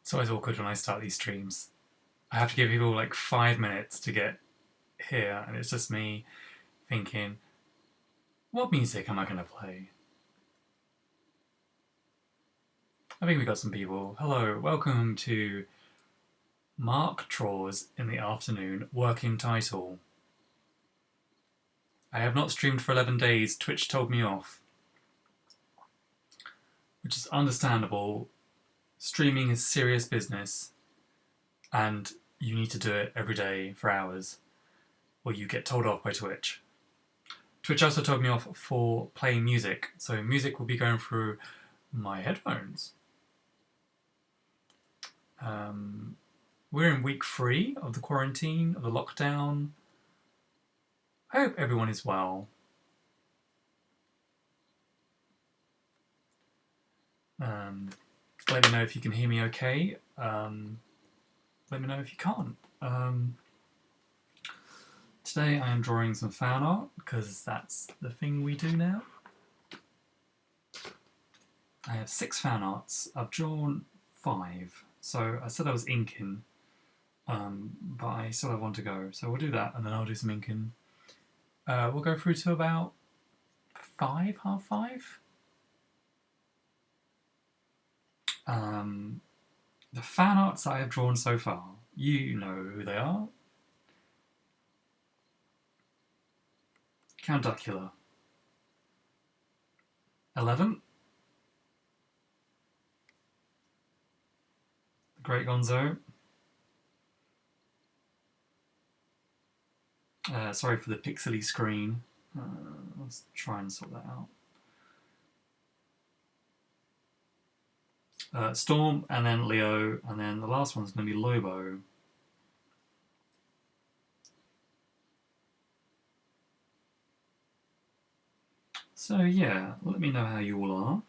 It's always awkward when I start these streams. I have to give people like 5 minutes to get here, and it's just me thinking, what music am I going to play? I think we got some people. Hello, welcome to Marc Draws in the Afternoon, working title. I have not streamed for 11 days. Twitch told me off. Which is understandable. Streaming is serious business, and you need to do it every day for hours, or you get told off by Twitch. Twitch also told me off for playing music, so music will be going through my headphones. We're in week 3 of the quarantine, of the lockdown. I hope everyone is well. Let me know if you can hear me okay. Let me know if you can't. Today I am drawing some fan art, because that's the thing we do now. I have 6 fan arts. I've drawn 5. So I said I was inking, but I still have 1 to go. So we'll do that, and then I'll do some inking. We'll go through to about 5, half 5. The fan arts I have drawn so far, you know who they are. Count Duckula. 11. The Great Gonzo. Sorry for the pixely screen. Let's try and sort that out. Storm, and then Leo, and then the last one's going to be Lobo. So yeah, let me know how you all are.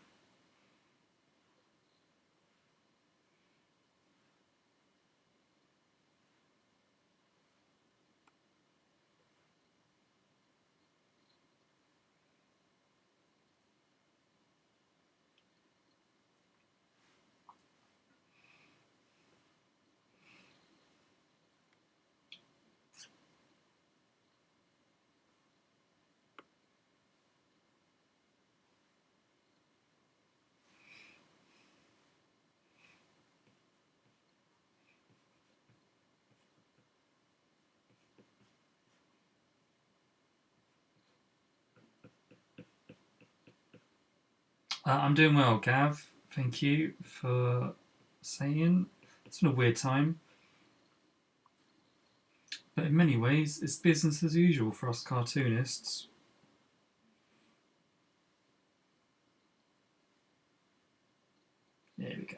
I'm doing well, Gav. Thank you for saying. It's been a weird time, but in many ways, it's business as usual for us cartoonists. There we go.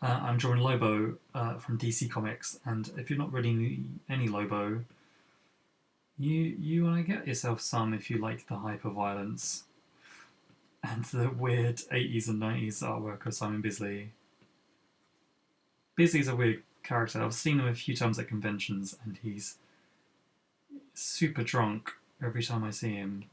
I'm drawing Lobo from DC Comics, and if you're not reading any Lobo, you want to get yourself some if you like the hyper-violence and the weird 80s and 90s artwork of Simon Bisley. Bisley's a weird character. I've seen him a few times at conventions, and he's super drunk every time I see him.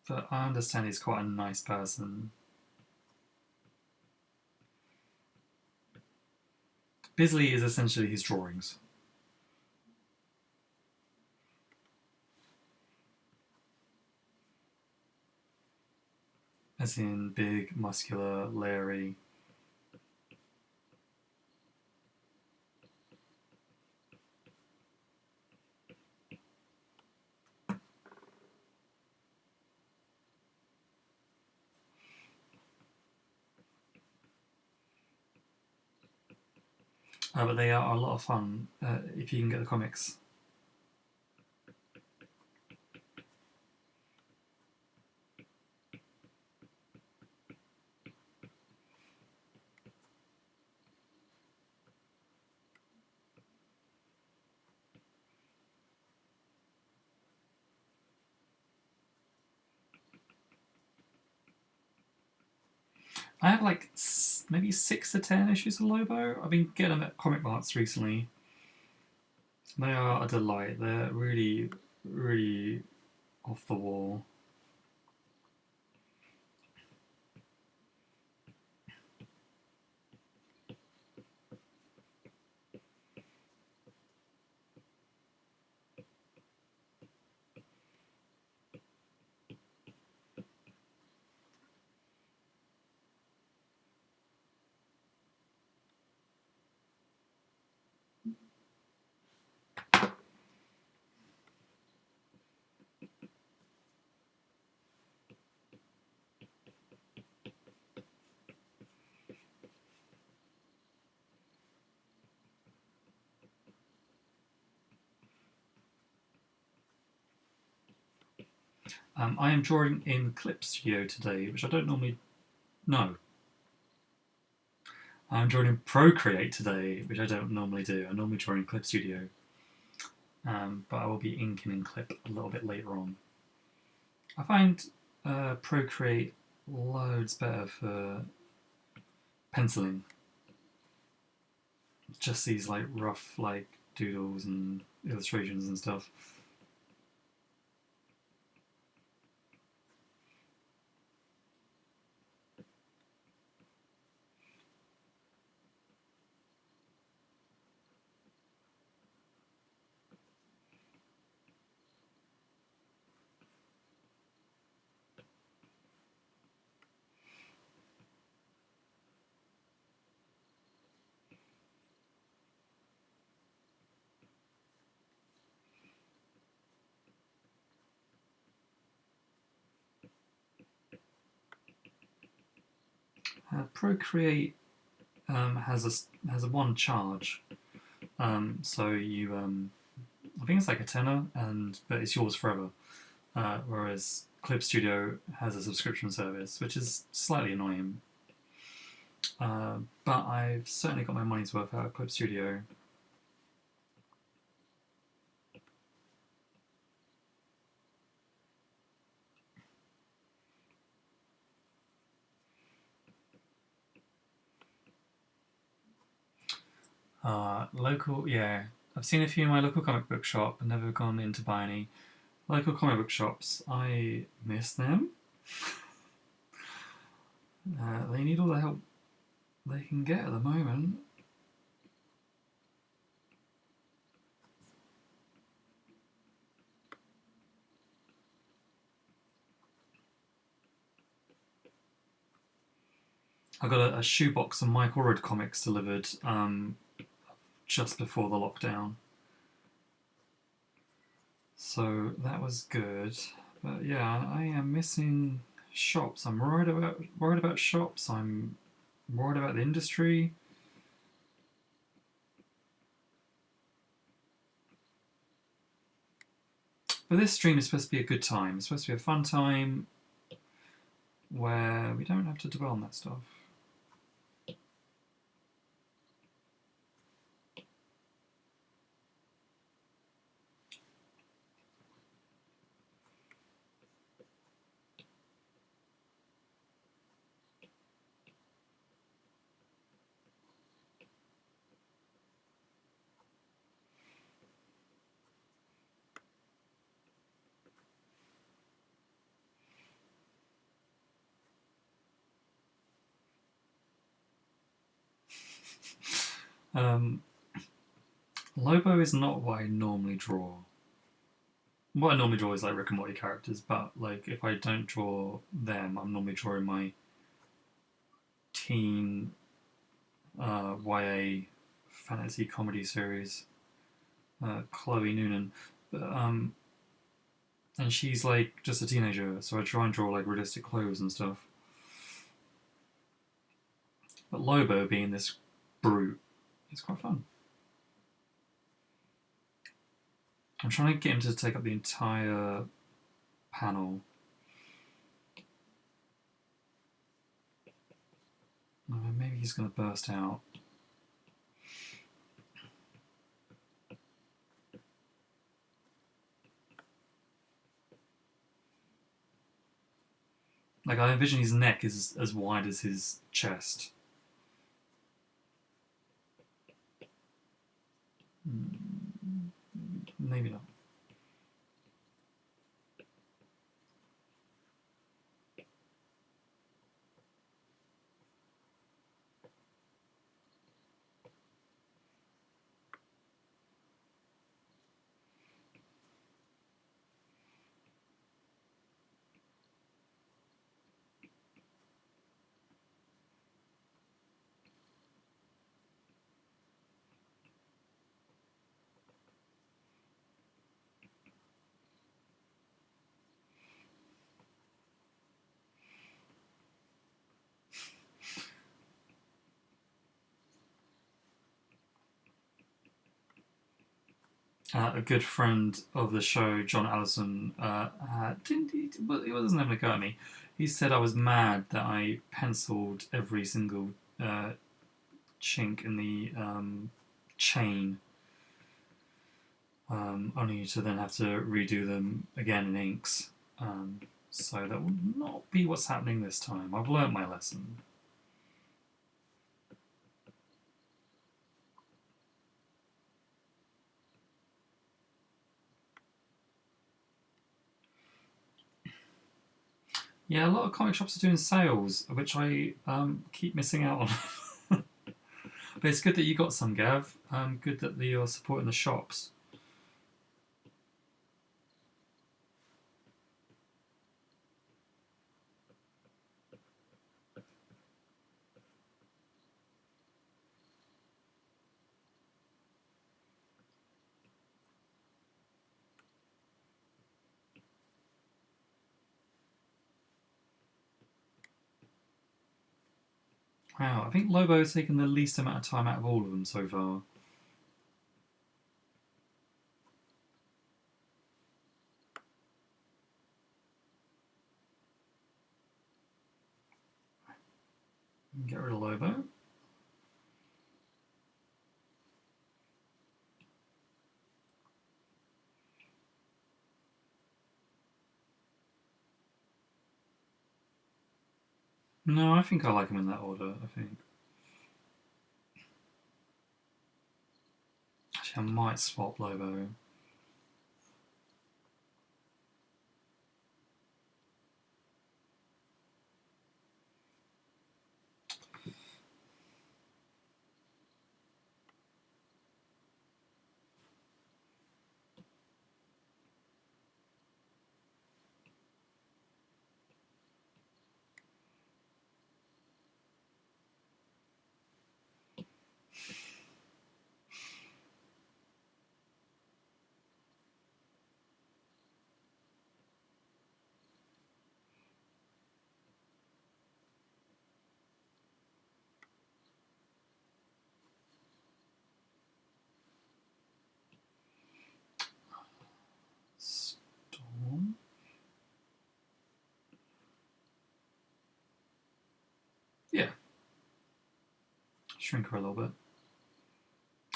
But I understand he's quite a nice person. Bisley is essentially his drawings. As in big, muscular, leery. But they are a lot of fun if you can get the comics. I have like maybe 6 to 10 issues of Lobo. I've been getting them at Comic Marts recently. They are a delight. They're really, really off the wall. I am drawing in Clip Studio today, which I don't normally. No. I'm drawing in Procreate today, which I don't normally do. I normally draw in Clip Studio. But I will be inking in Clip a little bit later on. I find Procreate loads better for penciling. Just these like rough like doodles and illustrations and stuff. Procreate has a one charge, so you I think it's like a tenner, but it's yours forever. Whereas Clip Studio has a subscription service, which is slightly annoying. But I've certainly got my money's worth out of Clip Studio. Local, yeah. I've seen a few in my local comic book shop, but never gone in to buy any. Local comic book shops, I miss them. They need all the help they can get at the moment. I got a shoebox of Mike Allred comics delivered just before the lockdown. So that was good. But yeah, I am missing shops. I'm worried about shops. I'm worried about the industry. But this stream is supposed to be a good time. It's supposed to be a fun time where we don't have to dwell on that stuff. Lobo is not what I normally draw. What I normally draw is like Rick and Morty characters, but like if I don't draw them, I'm normally drawing my teen YA fantasy comedy series, Chloe Noonan. But, and she's like just a teenager, so I try and draw like realistic clothes and stuff. But Lobo being this brute, it's quite fun. I'm trying to get him to take up the entire panel. Maybe he's going to burst out. Like, I envision his neck is as wide as his chest. Maybe not. A good friend of the show, John Allison, didn't he? Well, he wasn't having a go at me. He said I was mad that I penciled every single chink in the chain, only to then have to redo them again in inks. So that will not be what's happening this time. I've learnt my lesson. Yeah, a lot of comic shops are doing sales, which I keep missing out on. But it's good that you got some, Gav. Good that you're supporting the shops. Wow, I think Lobo has taken the least amount of time out of all of them so far. Get rid of Lobo. No, I think I like him in that order, I think. Actually, I might swap Lobo. Storm. Yeah. Shrink her a little bit.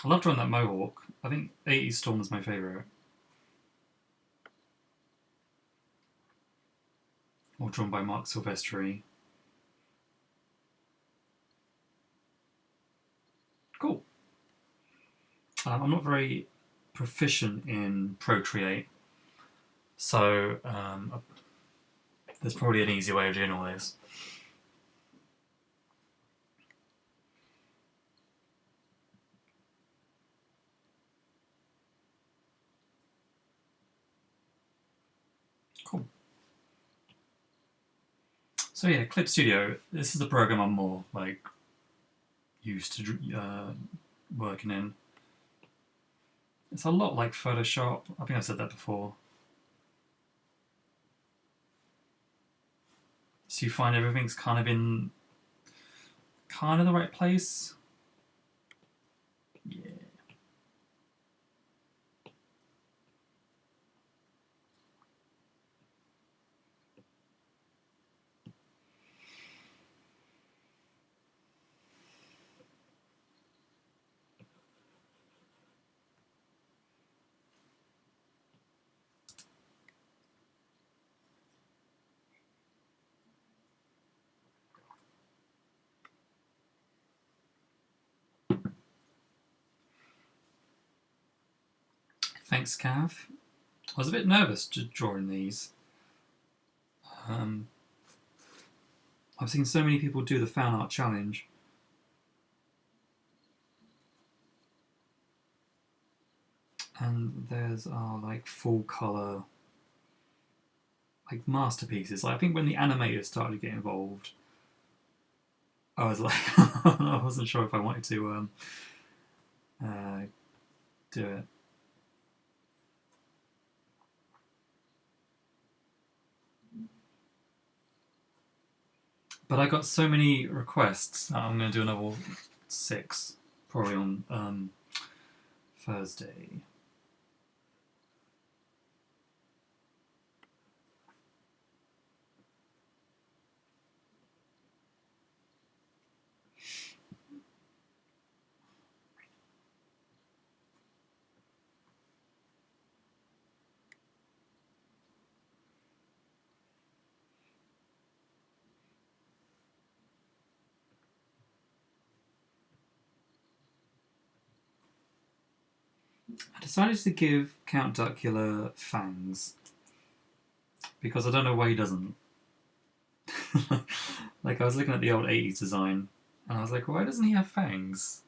I love drawing that mohawk. I think 80s Storm is my favourite. All drawn by Marc Silvestri. Cool. I'm not very proficient in Procreate, so there's probably an easy way of doing all this. Cool. So yeah, Clip Studio. This is the program I'm more like used to working in. It's a lot like Photoshop. I think I've said that before. So you find everything's kind of in kind of the right place. Yeah. Thanks, Cav. I was a bit nervous drawing these. Um, I've seen so many people do the fan art challenge. And there's our like full colour, like masterpieces. Like I think when the animators started to get involved, I was like, I wasn't sure if I wanted to do it. But I got so many requests that I'm going to do another 6 probably on Thursday. I decided to give Count Duckula fangs because I don't know why he doesn't. Like I was looking at the old 80s design and I was like, why doesn't he have fangs?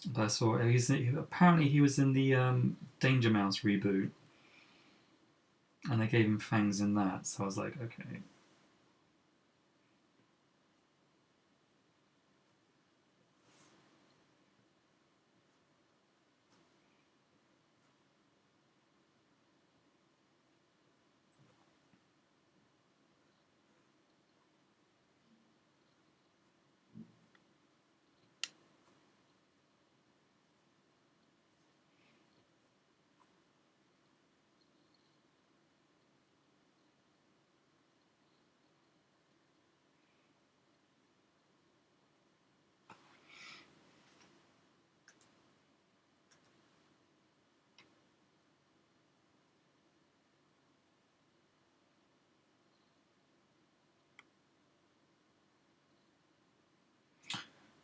But I saw apparently he was in the Danger Mouse reboot, and they gave him fangs in that. So I was like, okay.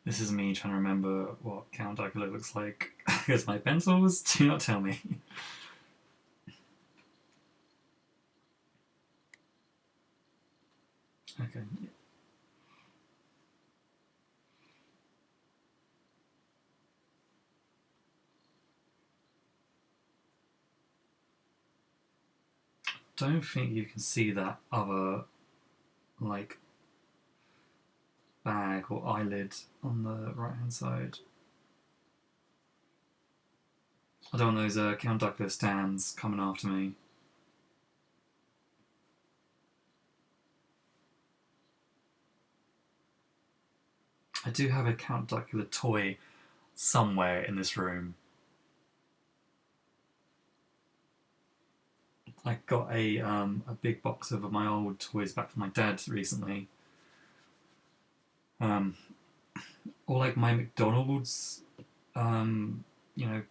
This is me trying to remember what Count Dracula looks like. Here's my pencils. Do not tell me. Okay. Don't think you can see that other like bag or eyelid on the right hand side. I don't want those Count Dracula stands coming after me. I do have a Count Dracula toy somewhere in this room. I got a big box of my old toys back from my dad recently. Or like my McDonald's,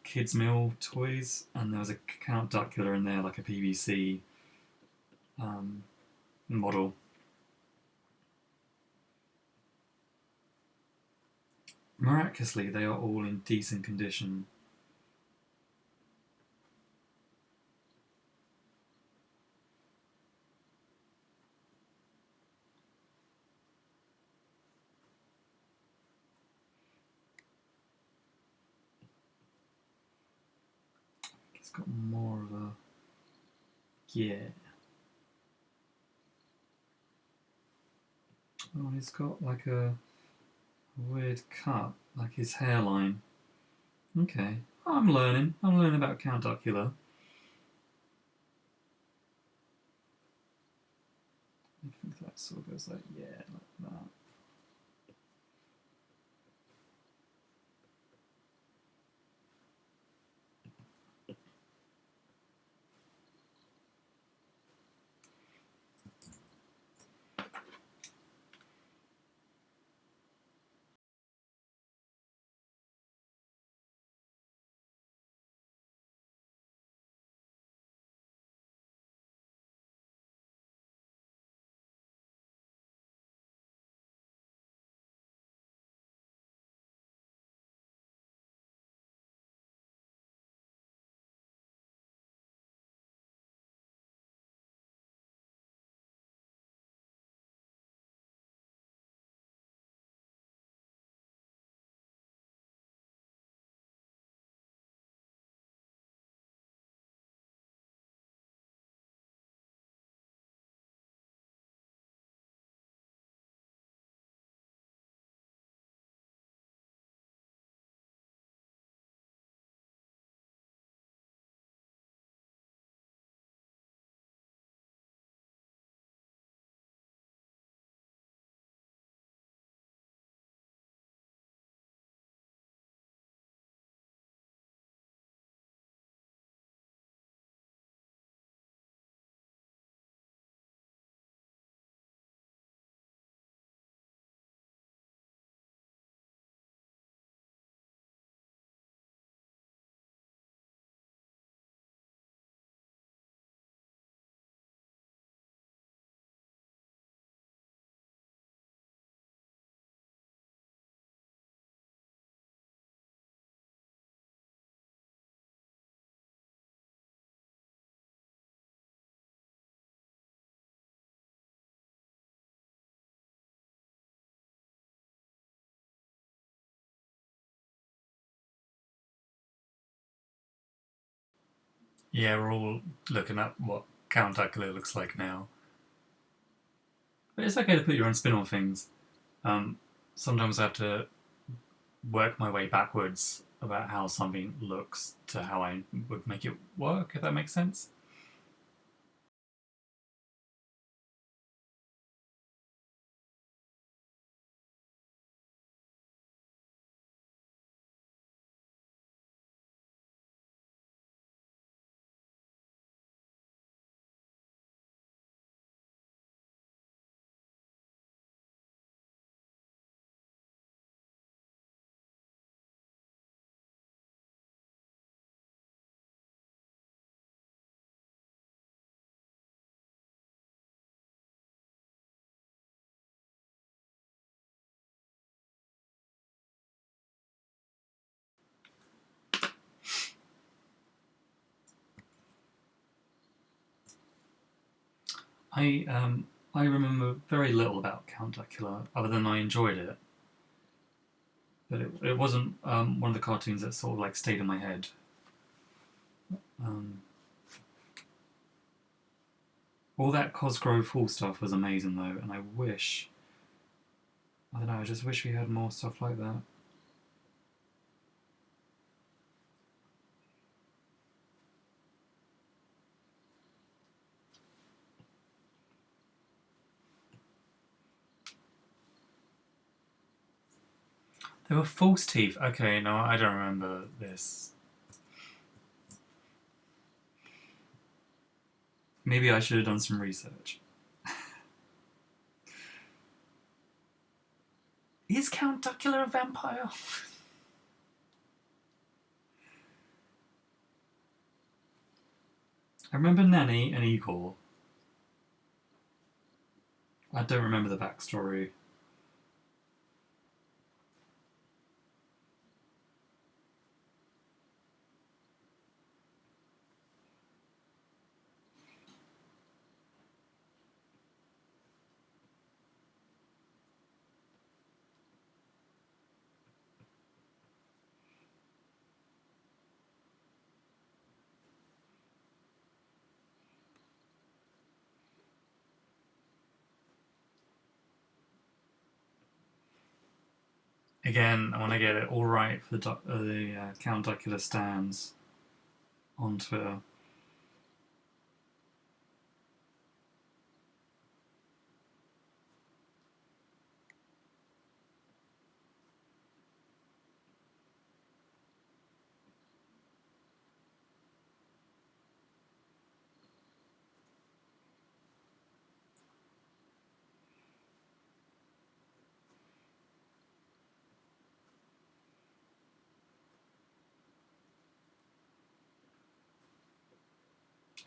kids meal toys, and there was a Count Dracula in there, like a PVC model. Miraculously, they are all in decent condition. It's got more of a Oh, and it's got like a weird cut, like his hairline. Okay, I'm learning. I'm learning about Count Dracula. I think that sort of goes like like that. Yeah, we're all looking at what Count Dracula looks like now. But it's okay to put your own spin on things. Um, Sometimes I have to work my way backwards about how something looks to how I would make it work, if that makes sense. I remember very little about Count Dracula, other than I enjoyed it. But it wasn't one of the cartoons that sort of like stayed in my head. Um, all that Cosgrove Hall stuff was amazing though, and I don't know, I just wish we had more stuff like that. There were false teeth. Okay, no, I don't remember this. Maybe I should have done some research. Is Count Dracula a vampire? I remember Nanny and Igor. I don't remember the backstory. Again, I want to get it all right for the Count Dracula stands on Twitter.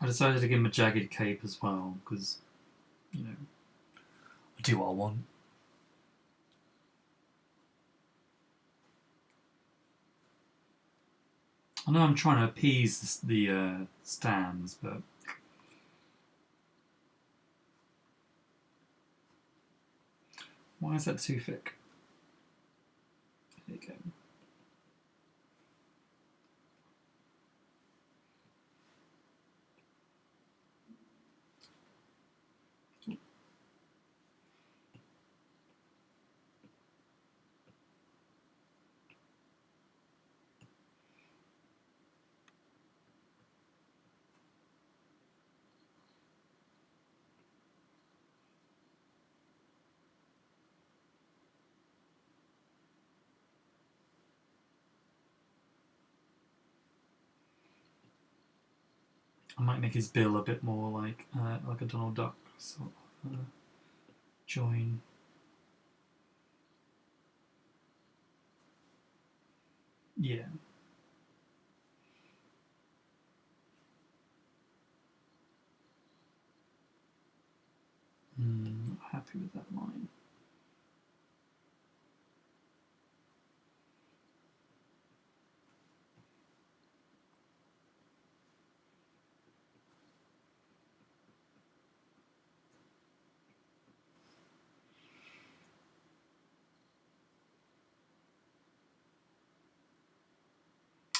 I decided to give him a jagged cape as well because you know I do what I want. I know I'm trying to appease the stands, but why is that too thick? There you go. I might make his bill a bit more like a Donald Duck sort of join. Yeah. Not happy with that line.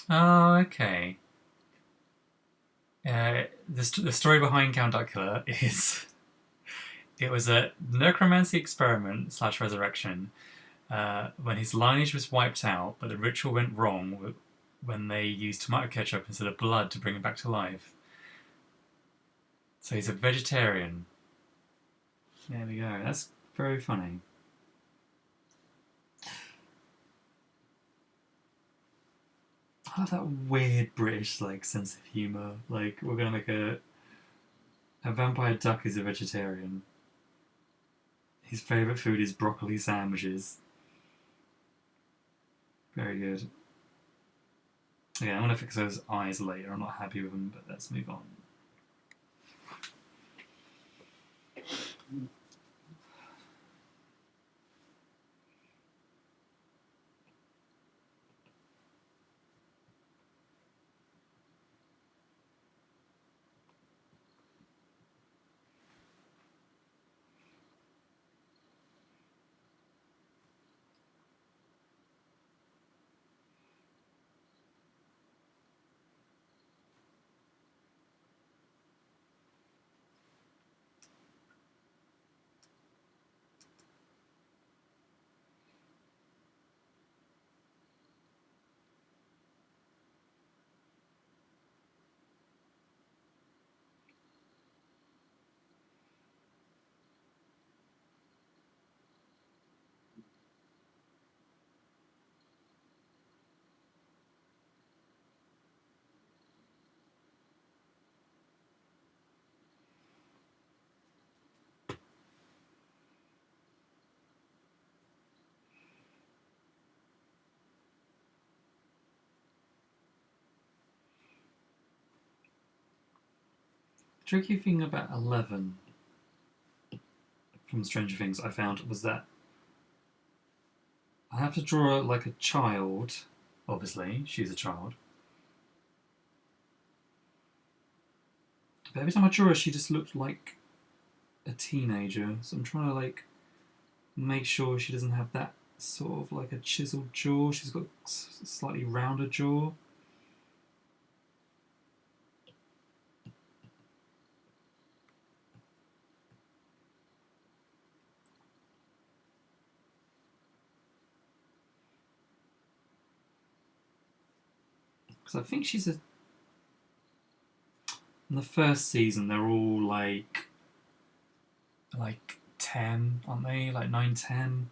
Oh, okay. The story behind Count Dracula is it was a necromancy experiment slash resurrection when his lineage was wiped out, but the ritual went wrong when they used tomato ketchup instead of blood to bring him back to life. So he's a vegetarian. There we go. That's very funny. I have that weird British sense of humour. Like we're gonna make a vampire duck is a vegetarian. His favourite food is broccoli sandwiches. Very good. Yeah, I'm gonna fix those eyes later. I'm not happy with them, but let's move on. The tricky thing about 11 from Stranger Things I found was that I have to draw like a child. Obviously, she's a child. But every time I draw her, she just looked like a teenager. So I'm trying to make sure she doesn't have that sort of like a chiseled jaw. She's got a slightly rounder jaw. Because I think she's a. In the first season, they're all like 10, aren't they? Like 9, 10.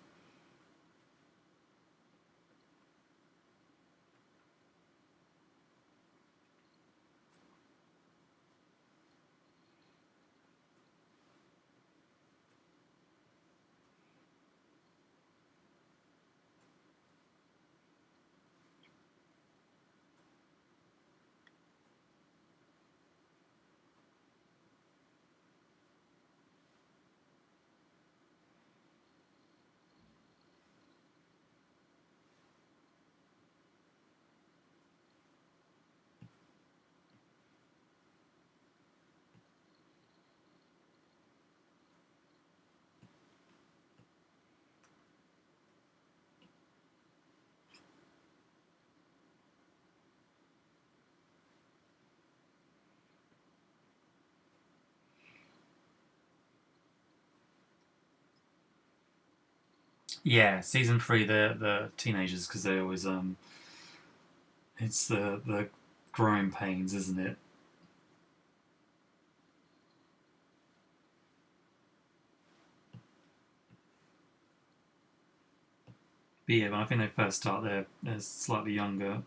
Yeah, season 3, the teenagers, because they always it's the growing pains, isn't it? But yeah, when I think they first start, they're slightly younger.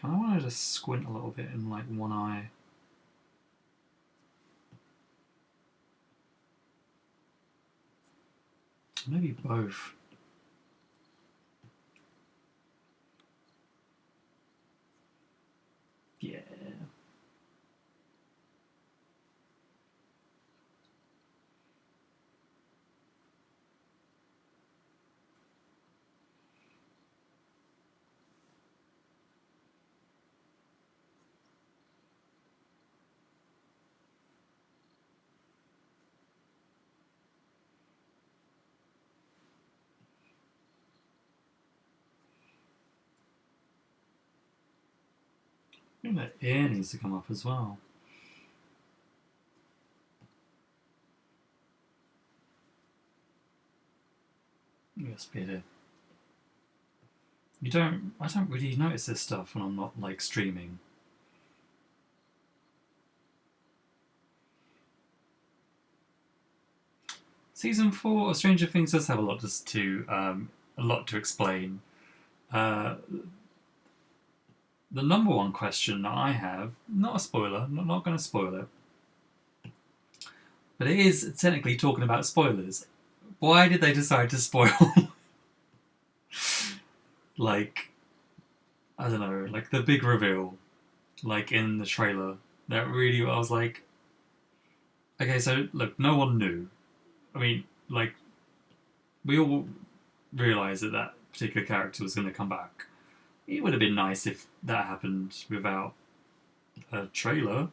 Kind of want to just squint a little bit in like one eye. Maybe both. Yeah. think that ear needs to come up as well. Yes, beard. I don't really notice this stuff when I'm not like streaming. Season 4 of Stranger Things does have a lot to explain. Uh, the number one question that I have, not a spoiler, not going to spoil it, but it is technically talking about spoilers. Why did they decide to spoil, like, I don't know, like the big reveal, like in the trailer? That really, I was like, okay, so look, no one knew. I mean, like, we all realised that that particular character was going to come back. It would have been nice if that happened without a trailer.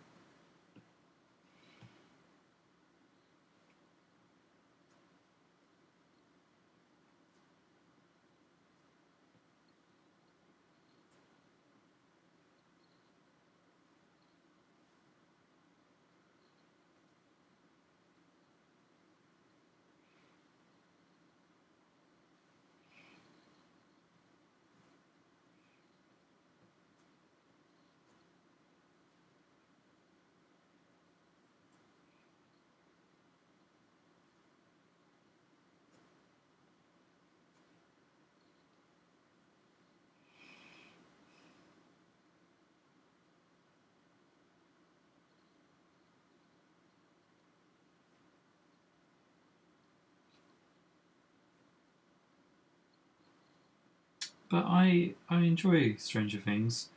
But I enjoy Stranger Things.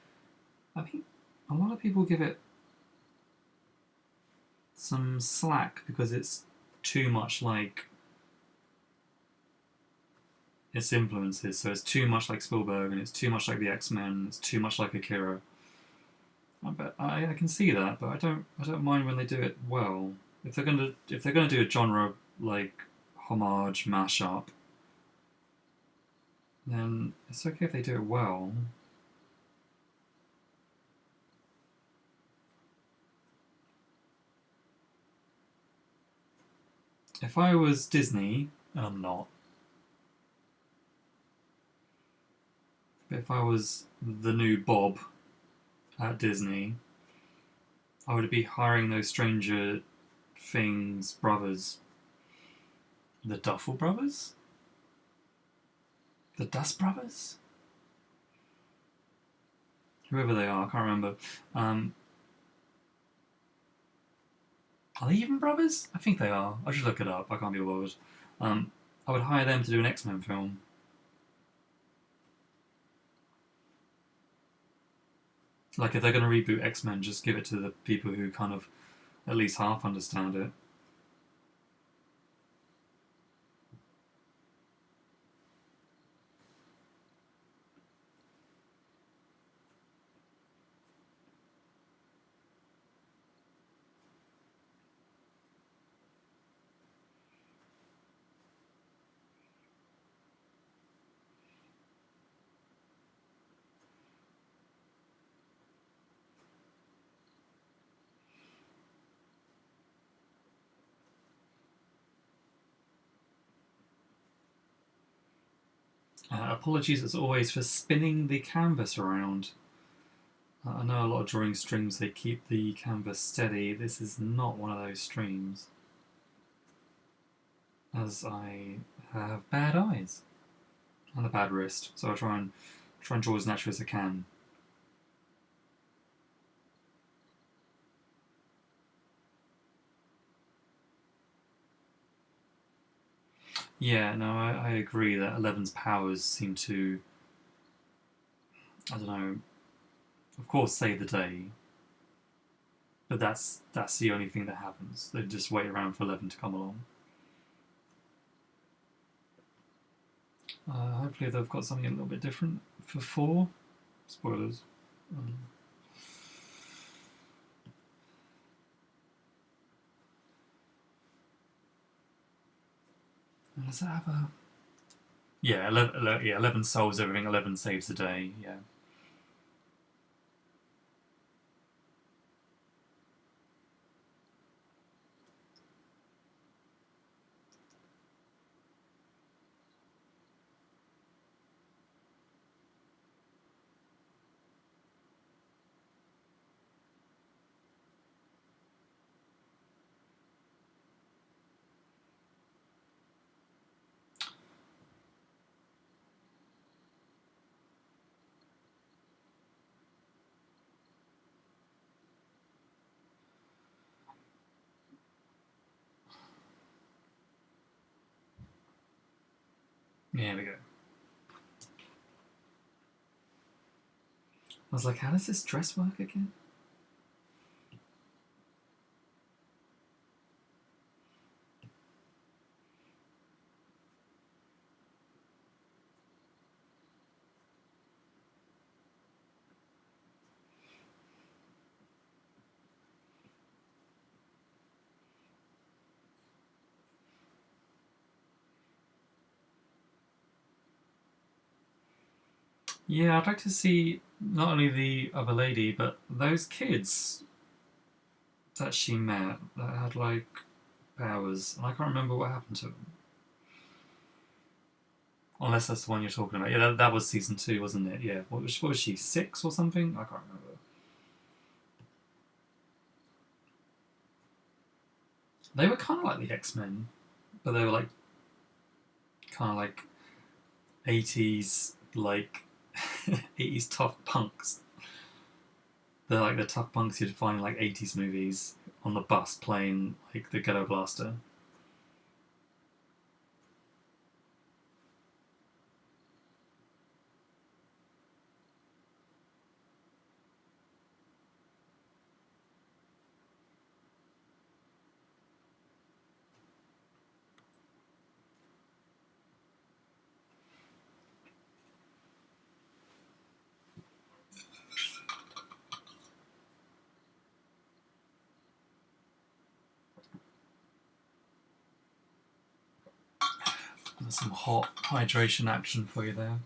I think a lot of people give it some slack because it's too much like its influences. So it's too much like Spielberg, and it's too much like the X-Men. It's too much like Akira. But I can see that, but I don't mind when they do it well. If they're gonna do a genre like homage mashup, then it's okay if they do it well. If I was Disney, and I'm not, but if I was the new Bob at Disney, I would be hiring those Stranger Things brothers. The Duffel brothers? The Dust brothers? Whoever they are, I can't remember. Are they even brothers? I think they are. I should look it up. I can't be bothered. I would hire them to do an X-Men film. Like, if they're going to reboot X-Men, just give it to the people who kind of at least half understand it. Apologies as always for spinning the canvas around. I know a lot of drawing streams, they keep the canvas steady. This is not one of those streams, as I have bad eyes and a bad wrist, so I try and draw as naturally as I can. Yeah, no, I agree that Eleven's powers seem to, I don't know, of course save the day, but that's the only thing that happens. They just wait around for 11 to come along. Hopefully they've got something a little bit different for 4. Spoilers. Does that have a... Yeah, 11 solves everything. 11 saves the day. Yeah. Here we go. I was like, how does this dress work again? Yeah, I'd like to see not only the other lady, but those kids that she met that had like powers, and I can't remember what happened to them. Unless that's the one you're talking about. Yeah, that was season 2, wasn't it? Yeah. What was she, 6 or something? I can't remember. They were kind of like the X-Men, but they were like kind of like 80s, like 80s tough punks. They're like the tough punks you'd find in like 80s movies on the bus playing like the Ghetto Blaster. There's some hot hydration action for you there.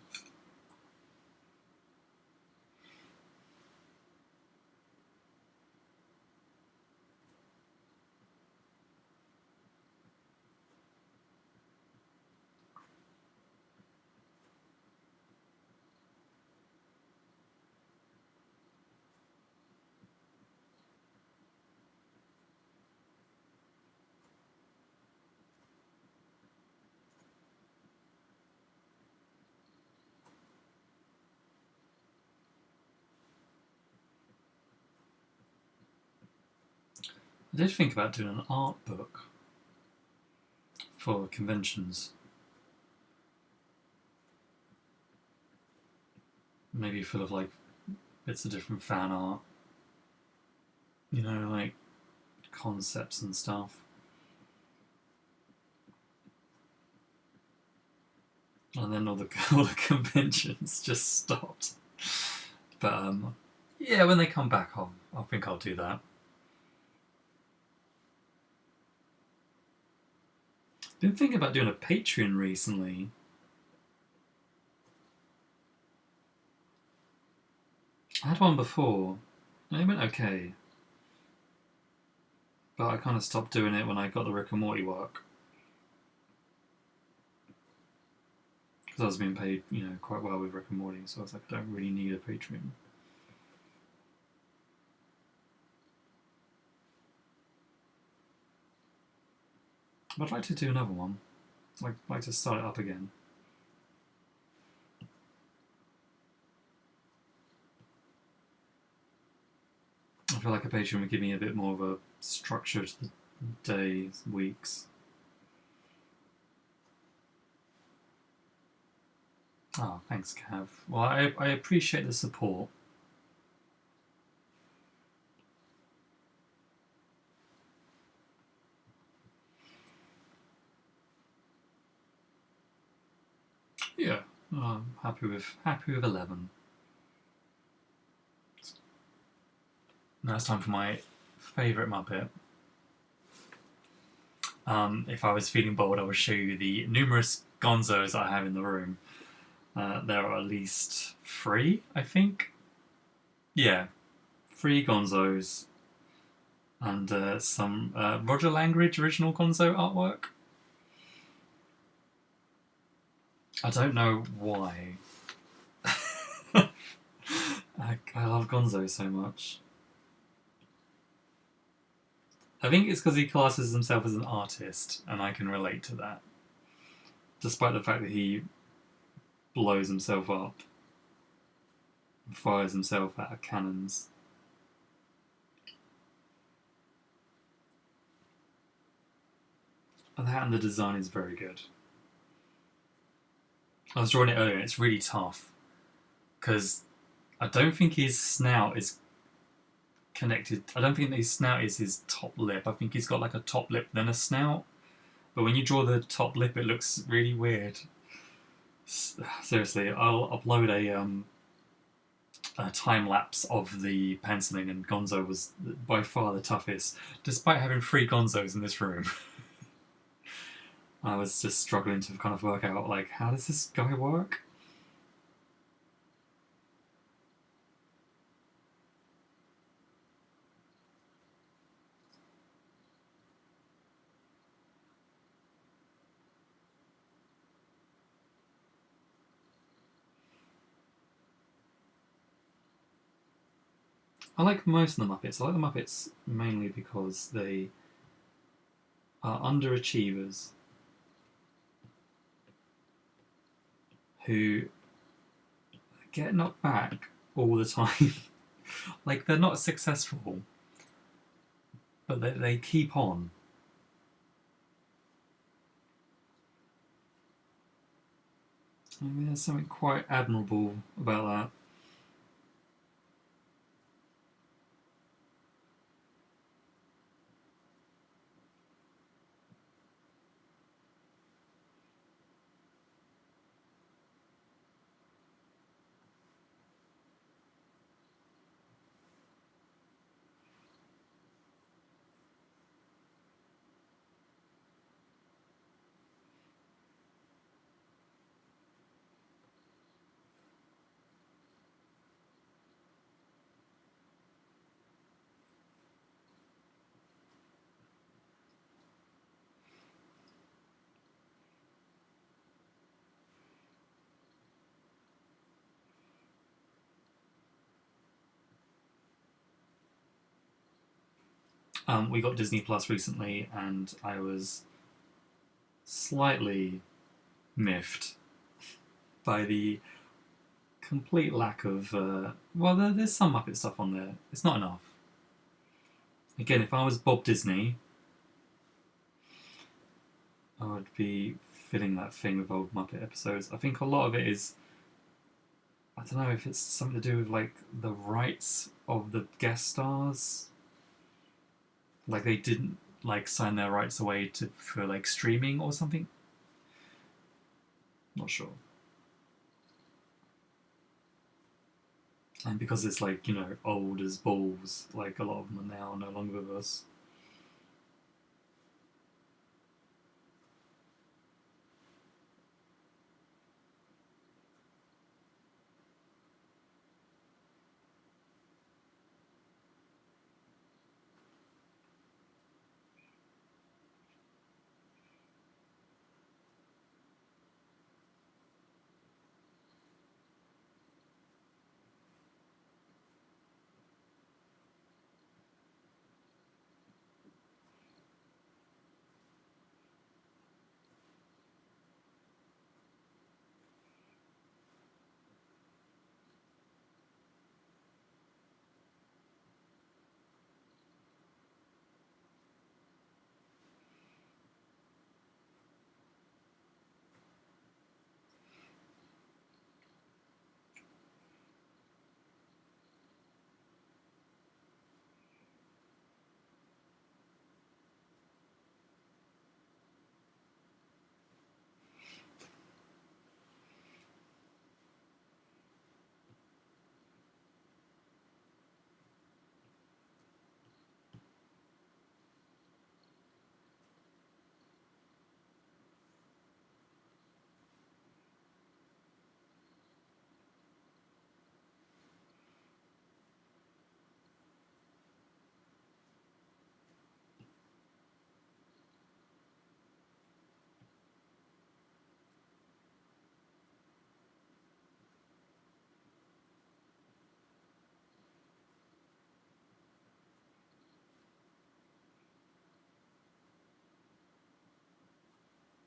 I did think about doing an art book for conventions. Maybe full of like bits of different fan art. You know, like concepts and stuff. And then all the all the conventions just stopped. But yeah, when they come back, I think I'll do that. Been thinking about doing a Patreon recently. I had one before, and it went okay. But I kind of stopped doing it when I got the Rick and Morty work. Because I was being paid, you know, quite well with Rick and Morty, so I was like, I don't really need a Patreon. But I'd like to do another one. I'd like to start it up again. I feel like a Patreon would give me a bit more of a structure to the days, weeks. Oh, thanks, Cav. Well, I appreciate the support. Yeah, I'm happy with 11. Now it's time for my favourite Muppet. If I was feeling bold, I would show you the numerous gonzos I have in the room. There are at least 3, I think. Yeah, 3 gonzos and some Roger Langridge original gonzo artwork. I don't know why. I love Gonzo so much. I think it's because he classes himself as an artist, and I can relate to that. Despite the fact that he blows himself up and fires himself out of cannons. And that and the design is very good. I was drawing it earlier and it's really tough because I don't think his snout is connected. I don't think his snout is his top lip. I think he's got like a top lip then a snout. But when you draw the top lip, it looks really weird. Seriously, I'll upload a time lapse of the penciling, and Gonzo was by far the toughest, despite having 3 Gonzos in this room. I was just struggling to kind of work out, like, how does this guy work? I like most of the Muppets. I like the Muppets mainly because they are underachievers who get knocked back all the time. Like, they're not successful, but they keep on. I mean, there's something quite admirable about that. We got Disney Plus recently, and I was slightly miffed by the complete lack of. Well, there's some Muppet stuff on there. It's not enough. Again, if I was Bob Disney, I would be filling that thing with old Muppet episodes. I think a lot of it is. I don't know if it's something to do with like the rights of the guest stars. Like they didn't like sign their rights away for like streaming or something. Not sure. And because it's like, old as balls, like a lot of them are now no longer with us.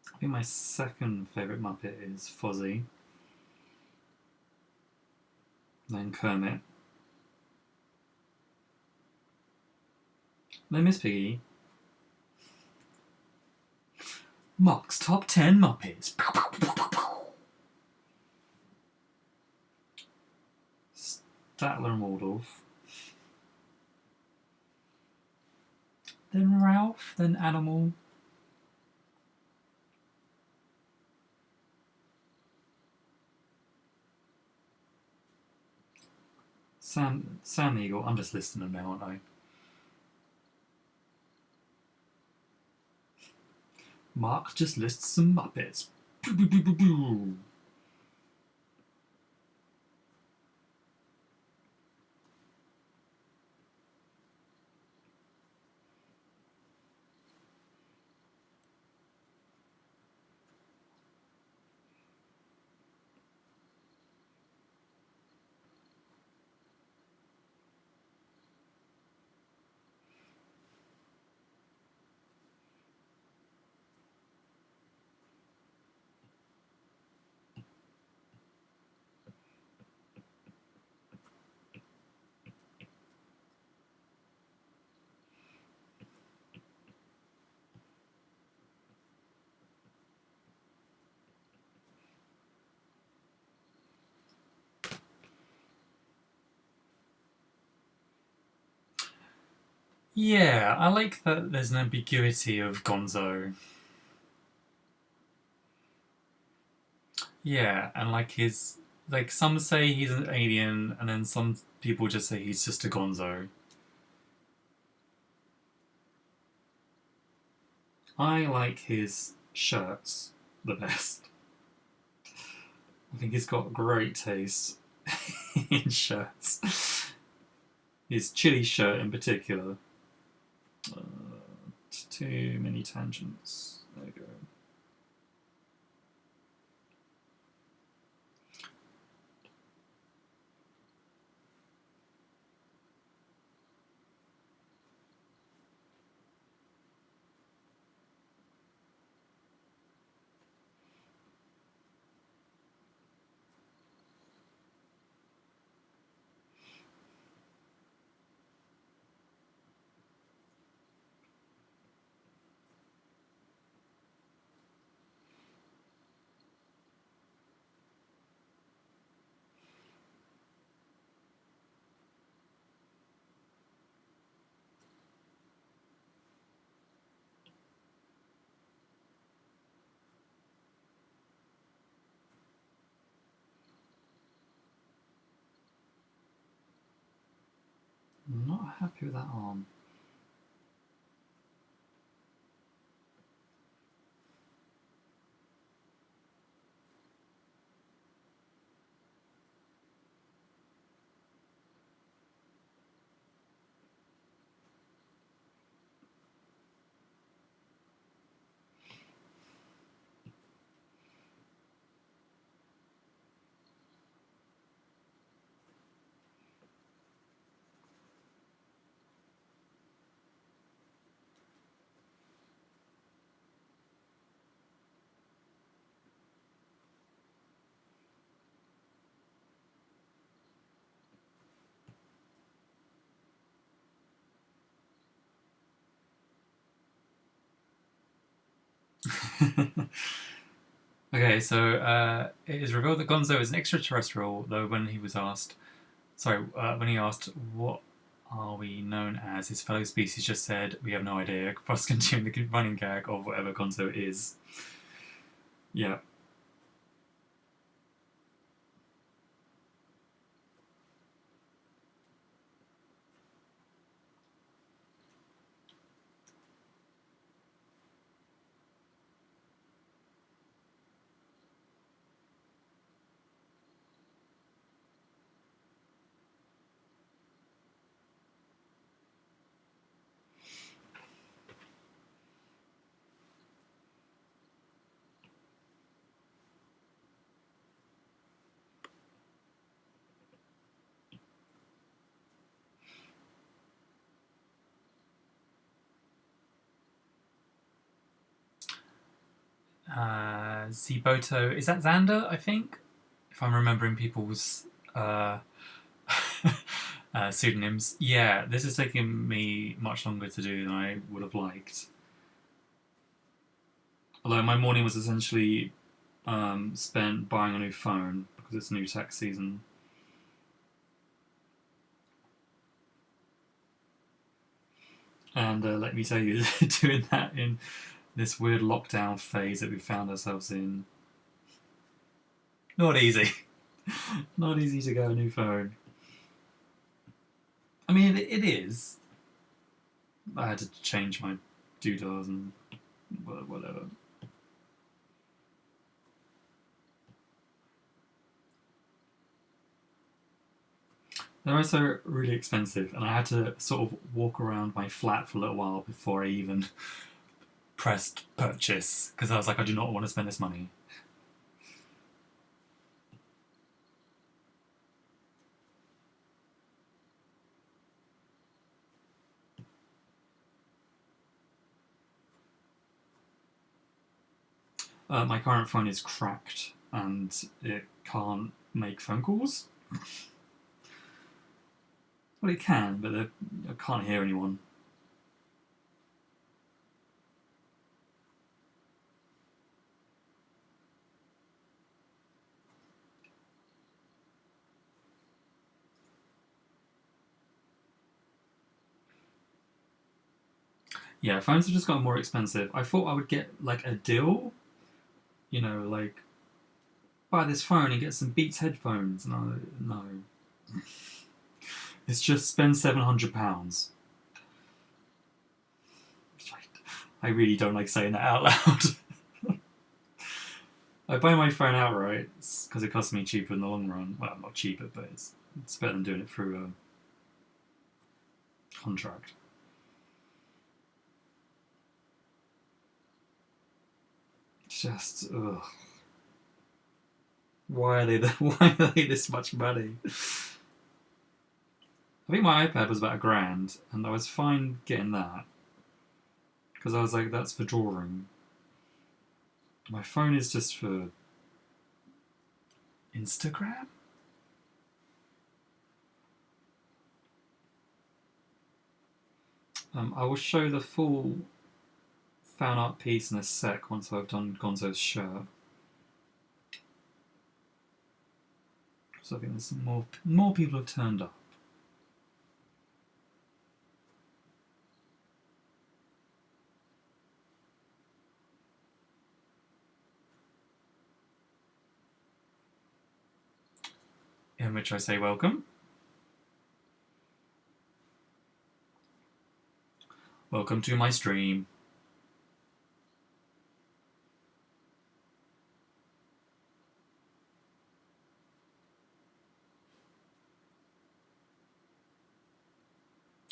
I think my second favourite Muppet is Fozzie, then Kermit, then Miss Piggy. Marc's top 10 Muppets. Statler and Waldorf. Then Ralph, then Animal. Sam the Eagle. I'm just listing them now, aren't I? Marc just lists some Muppets. Yeah, I like that there's an ambiguity of Gonzo. Yeah, and like his. Like, some say he's an alien, and then some people just say he's just a Gonzo. I like his shirts the best. I think he's got great taste in shirts. His chili shirt in particular. Too many tangents. There we go. I'm not happy with that arm. Okay, so it is revealed that Gonzo is an extraterrestrial, though when he was asked, when he asked what are we known as, his fellow species just said, we have no idea, thus continuing the running gag of whatever Gonzo is. Yeah. Ziboto, is that Xander, I think? If I'm remembering people's pseudonyms. Yeah, this is taking me much longer to do than I would have liked. Although my morning was essentially spent buying a new phone because it's new tax season. And let me tell you, doing that in this weird lockdown phase that we found ourselves in, not easy. Not easy to get a new phone. I mean, it is. I had to change my doodles and whatever. They're also really expensive, and I had to sort of walk around my flat for a little while before I even pressed purchase, because I was like, I do not want to spend this money. My current phone is cracked, and it can't make phone calls. Well, it can, but I can't hear anyone. Yeah, phones have just gotten more expensive. I thought I would get like a deal, like buy this phone and get some Beats headphones. No, no. It's just spend £700. I really don't like saying that out loud. I buy my phone outright because it costs me cheaper in the long run. Well, not cheaper, but it's better than doing it through a contract. Just ugh. Why are they this much money? I think my iPad was about £1,000, and I was fine getting that because I was like, that's for drawing. My phone is just for Instagram. I will show the full fan art piece in a sec once I've done Gonzo's shirt. So I think there's more people have turned up. In which I say welcome. Welcome to my stream.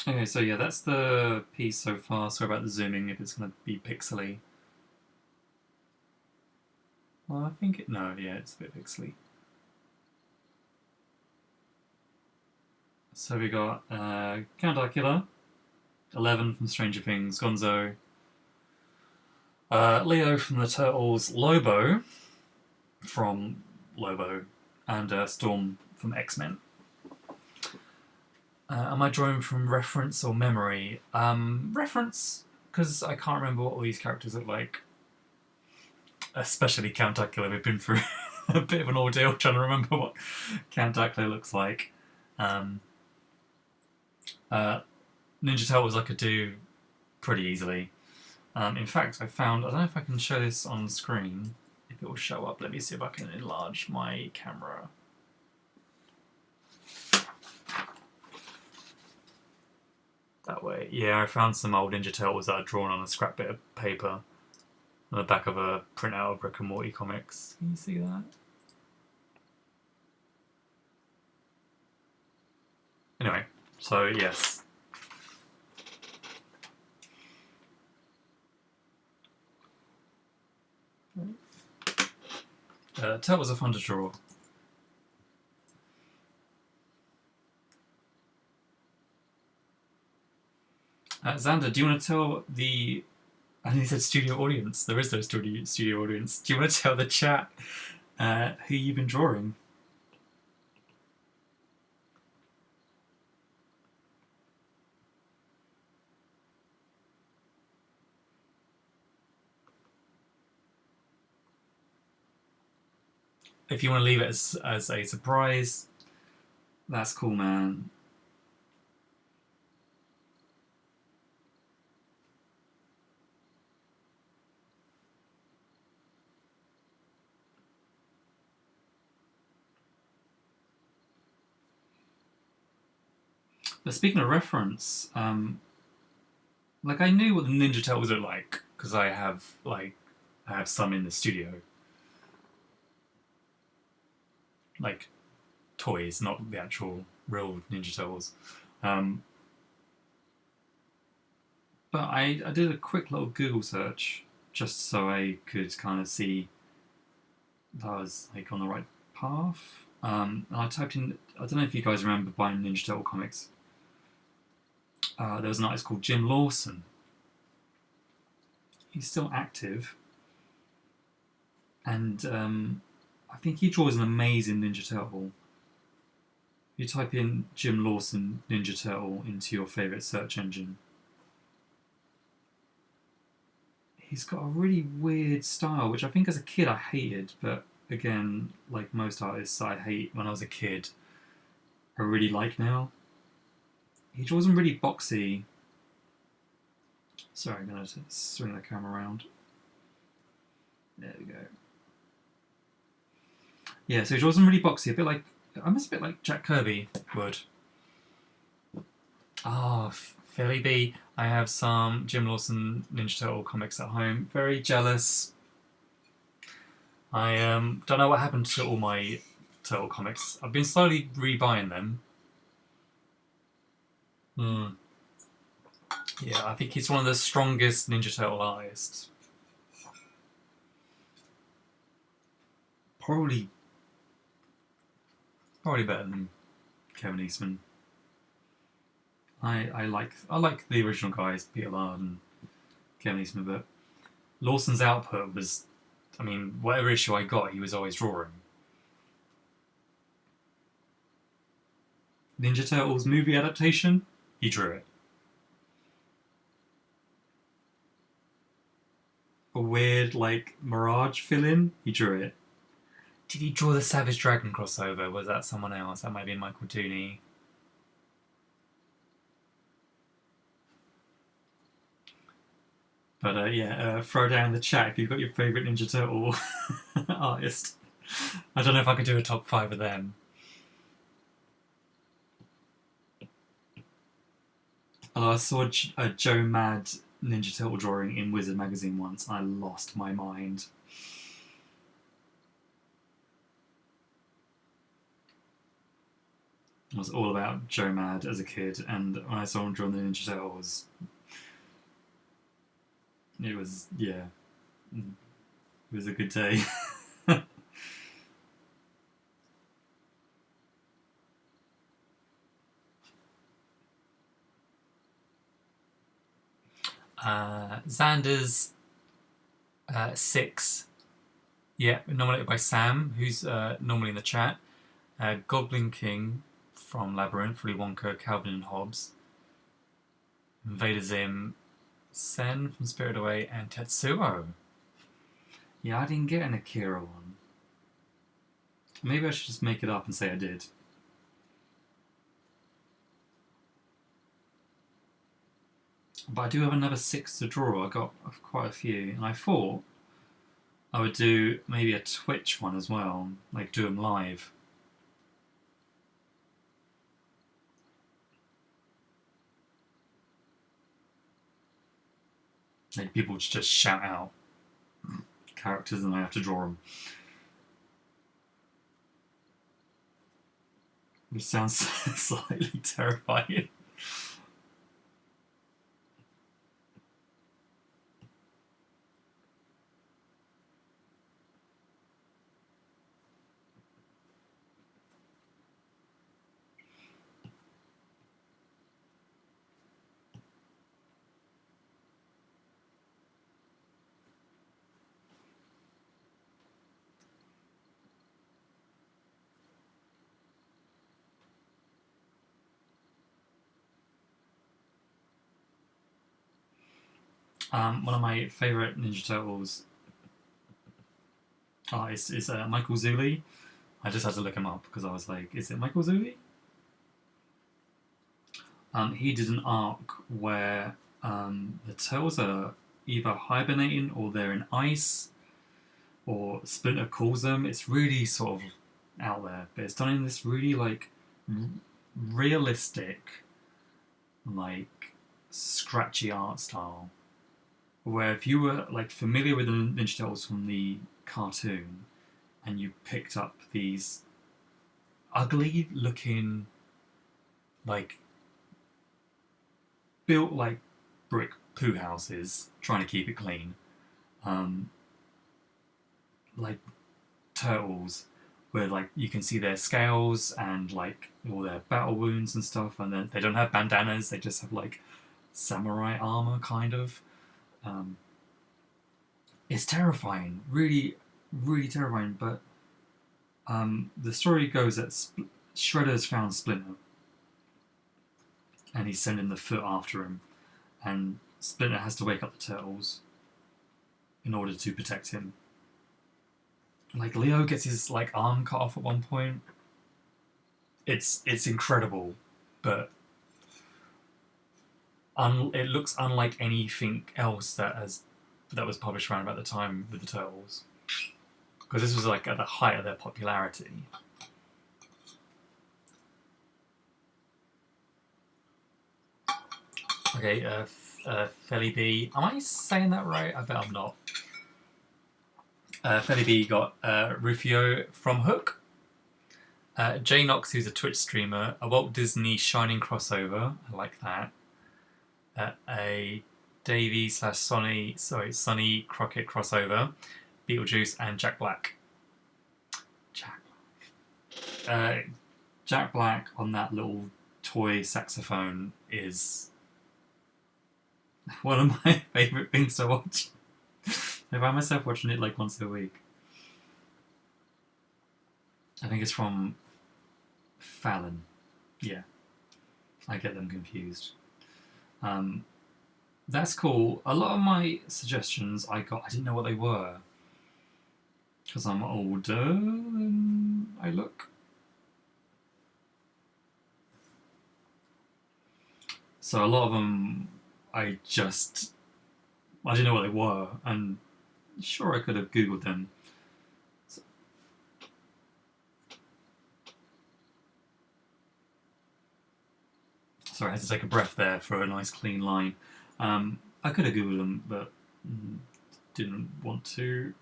Okay, so yeah, that's the piece so far. Sorry about the zooming if it's going to be pixely. Well, I think it's a bit pixely. So we got Count Dracula, 11 from Stranger Things, Gonzo, Leo from the Turtles, Lobo from Lobo, and Storm from X-Men. Am I drawing from reference or memory? Reference, because I can't remember what all these characters look like. Especially Count Dracula. We've been through a bit of an ordeal trying to remember what Count Dracula looks like. Ninja Turtles I could do pretty easily. In fact, I don't know if I can show this on screen, if it will show up. Let me see if I can enlarge my camera. That way. Yeah, I found some old Ninja Turtles that are drawn on a scrap bit of paper on the back of a printout of Rick and Morty comics. Can you see that? Anyway, so yes. Turtles are fun to draw. Xander, do you want to tell the... And he said studio audience. There is no studio audience. Do you want to tell the chat who you've been drawing? If you want to leave it as a surprise, that's cool, man. But speaking of reference, like I knew what the Ninja Turtles look like because I have some in the studio, like toys, not the actual real Ninja Turtles. Um, but I did a quick little Google search just so I could kind of see that I was like on the right path. And I typed in. I don't know if you guys remember buying Ninja Turtle comics. There was an artist called Jim Lawson. He's still active, and I think he draws an amazing Ninja Turtle. You type in Jim Lawson Ninja Turtle into your favourite search engine. He's got a really weird style, which I think as a kid I hated, but again, like most artists I hate when I was a kid, I really like now. He draws them really boxy. Sorry, I'm going to swing the camera around. There we go. Yeah, so he draws them really boxy, a bit like, almost a bit like Jack Kirby would. Ah, Philly B. I have some Jim Lawson Ninja Turtle comics at home. Very jealous. I don't know what happened to all my Turtle comics. I've been slowly rebuying them. Yeah, I think he's one of the strongest Ninja Turtle artists. Probably better than Kevin Eastman. I like the original guys, Peter Laird and Kevin Eastman, but Lawson's output was, I mean, whatever issue I got, he was always drawing. Ninja Turtles movie adaptation, he drew it. A weird, like, Mirage fill-in, he drew it. Did he draw the Savage Dragon crossover? Was that someone else? That might be Michael Tooney. But yeah, throw down in the chat if you've got your favourite Ninja Turtle artist. I don't know if I could do a top 5 of them. Although I saw a Joe Mad Ninja Turtle drawing in Wizard magazine once, and I lost my mind. I was all about Joe Mad as a kid, and when I saw him drawing the Ninja Turtles, it was, yeah, it was a good day. Xander's 6, yeah, nominated by Sam, who's normally in the chat. Goblin King from Labyrinth, Willy Wonka, Calvin and Hobbes. Vader Zim, Sen from Spirited Away, and Tetsuo. Yeah, I didn't get an Akira one. Maybe I should just make it up and say I did. But I do have another 6 to draw. I got quite a few, and I thought I would do maybe a Twitch one as well, like do them live. Like people just shout out characters and I have to draw them. Which sounds slightly terrifying. One of my favourite Ninja Turtles artists is Michael Zulli. I just had to look him up because I was like, is it Michael Zulli? He did an arc where the turtles are either hibernating or they're in ice, or Splinter calls them. It's really sort of out there, but it's done in this really like realistic, like scratchy art style. Where if you were like familiar with the Ninja Turtles from the cartoon, and you picked up these ugly looking, like built like brick poo houses, trying to keep it clean, um, like turtles, where like you can see their scales and like all their battle wounds and stuff, and then they don't have bandanas; they just have like samurai armor, kind of. Um, it's terrifying, really, really terrifying. But the story goes that Shredder's found Splinter, and he's sending the foot after him, and Splinter has to wake up the turtles in order to protect him. Like Leo gets his like arm cut off at one point. It's incredible, but it looks unlike anything else that was published around about the time with the turtles, because this was like at the height of their popularity. Okay, Felly B. Am I saying that right? I bet I'm not. Felly B got Rufio from Hook. Jay Knox, who's a Twitch streamer. A Walt Disney Shining crossover. I like that. A Davey / Sonny Crockett crossover. Beetlejuice and Jack Black. Jack Black on that little toy saxophone is one of my favourite things to watch. I find myself watching it like once a week. I think it's from Fallon. Yeah, I get them confused. That's cool. A lot of my suggestions I didn't know what they were, because I'm older than I look. So a lot of them I didn't know what they were, and sure I could have Googled them. Sorry, I had to take a breath there for a nice clean line. I could have Googled them, but didn't want to.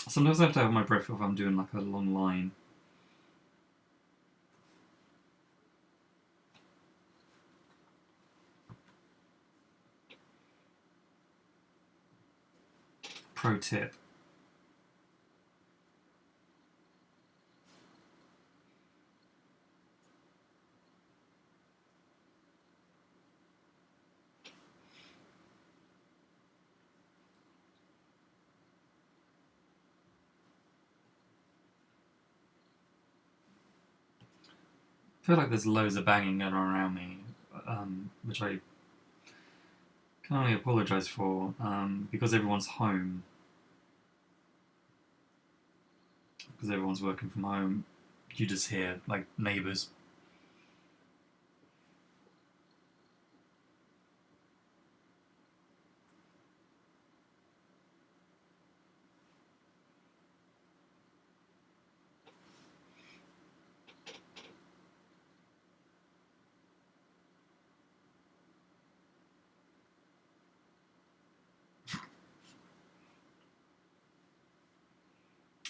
Sometimes I have to have my breath if I'm doing like a long line. Pro tip. I feel like there's loads of banging going on around me, which I can only apologise for, because everyone's home. Because everyone's working from home, you just hear like neighbours.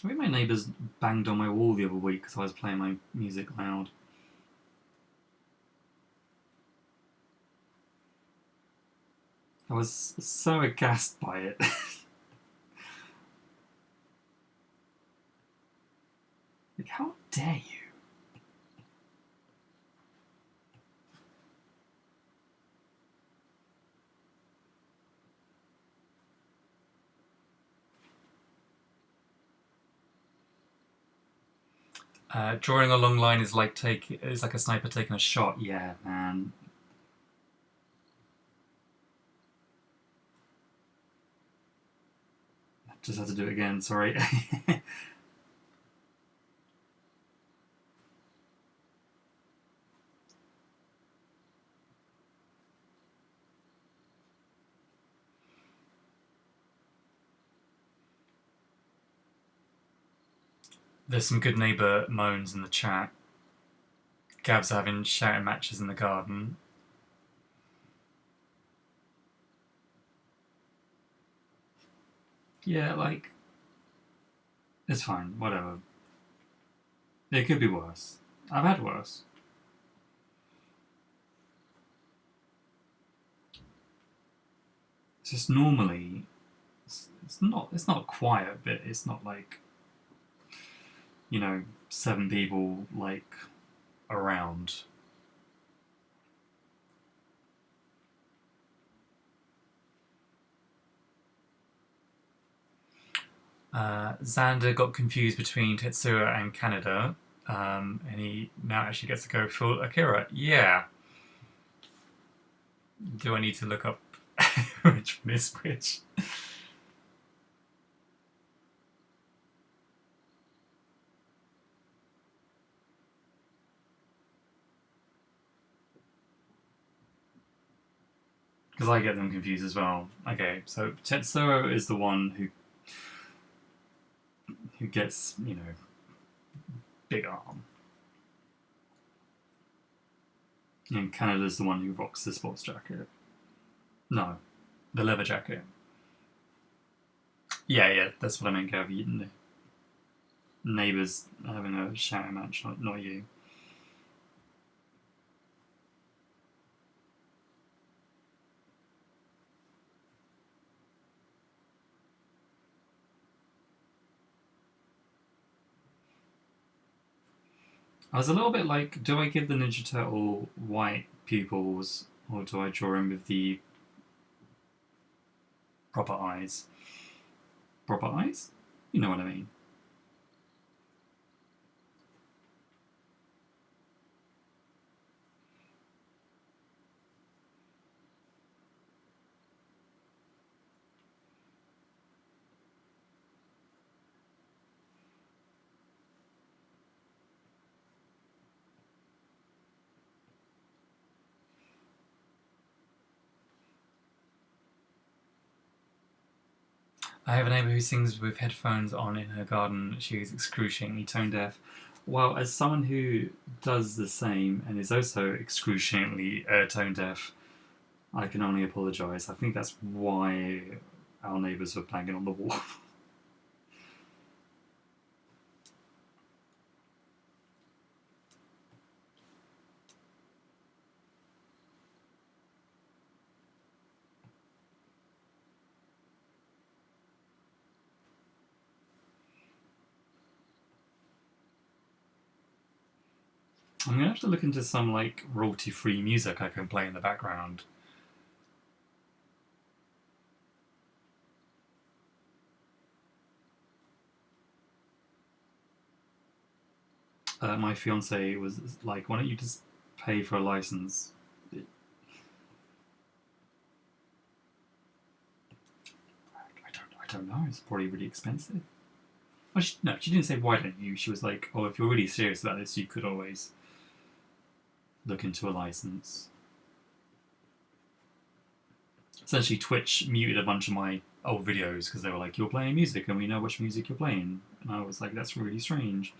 I think my neighbours banged on my wall the other week because I was playing my music loud. I was so aghast by it. Like, how dare you? Drawing a long line is like a sniper taking a shot. Yeah, man. Just had to do it again. Sorry. There's some good neighbour moans in the chat. Gav's having shouting matches in the garden. Yeah, like, it's fine, whatever. It could be worse. I've had worse. It's just normally it's not quiet, but it's not like, you know, 7 people like around. Xander got confused between Tetsuya and Canada, and he now actually gets to go full Akira. Yeah. Do I need to look up which one is which? Because I get them confused as well. Okay, so Tetsuo is the one who gets, big arm. And Canada's the one who rocks the sports jacket. No, the leather jacket. Yeah, that's what I meant, Gav. Neighbours having a shouting match, not you. I was a little bit like, do I give the Ninja Turtle white pupils or do I draw him with the proper eyes? Proper eyes? You know what I mean. I have a neighbour who sings with headphones on in her garden. She is excruciatingly tone deaf. Well, as someone who does the same and is also excruciatingly tone deaf, I can only apologise. I think that's why our neighbours were banging on the wall. I'm gonna have to look into some like royalty-free music I can play in the background. My fiance was like, "Why don't you just pay for a license?" I don't know. It's probably really expensive. Well, no, she didn't say why don't you. She was like, "Oh, if you're really serious about this, you could always look into a license." Essentially, Twitch muted a bunch of my old videos because they were like, "You're playing music, and we know which music you're playing." And I was like, "That's really strange."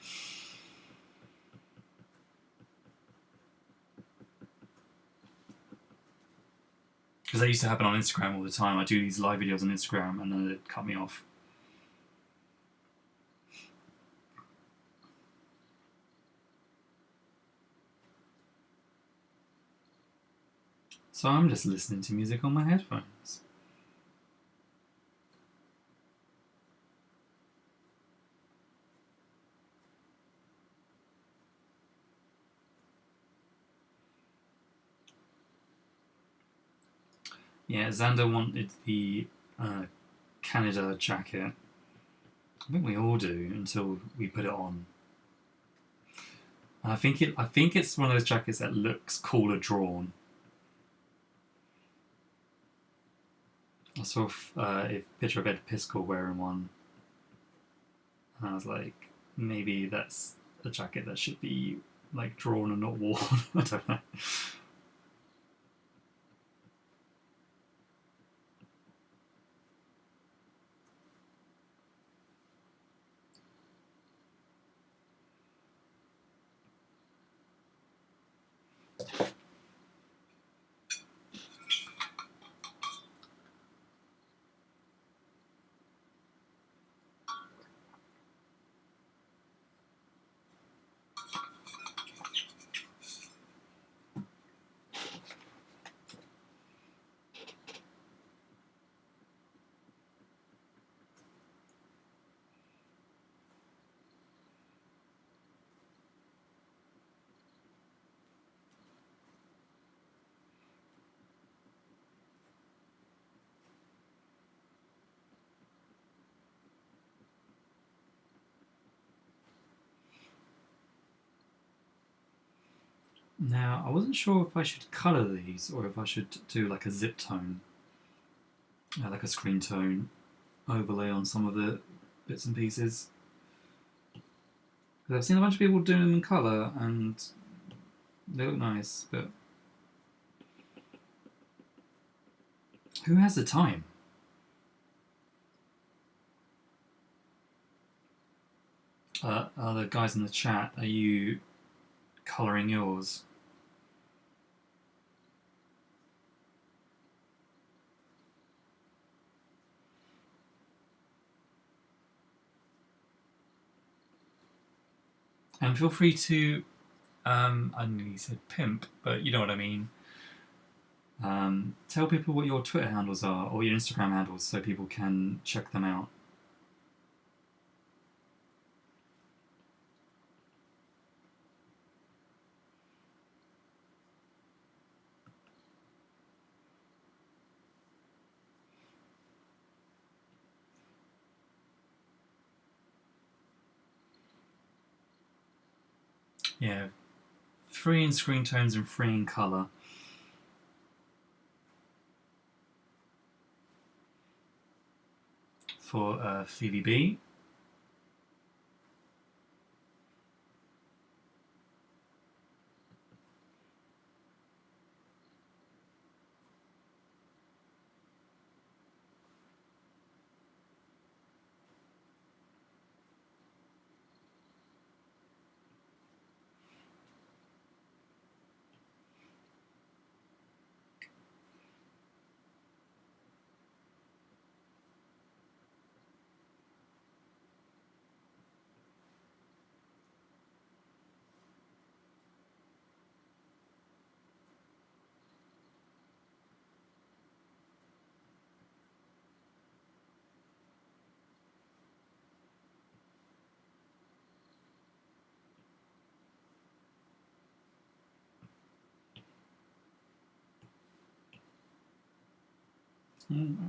Because that used to happen on Instagram all the time. I do these live videos on Instagram, and then it cut me off. So I'm just listening to music on my headphones. Yeah, Xander wanted the Canada jacket. I think we all do until we put it on. And I think it's one of those jackets that looks cooler drawn. I saw a picture of Ed Piscor wearing one, and I was like, maybe that's a jacket that should be like drawn and not worn. I don't know. Now, I wasn't sure if I should colour these or if I should do like a zip tone, like a screen tone overlay on some of the bits and pieces. Because I've seen a bunch of people doing them in colour and they look nice, but who has the time? The guys in the chat, are you colouring yours? And feel free to, I nearly said pimp, but you know what I mean. Tell people what your Twitter handles are or your Instagram handles so people can check them out. Yeah, 3 in screen tones and 3 in colour. For Phoebe B.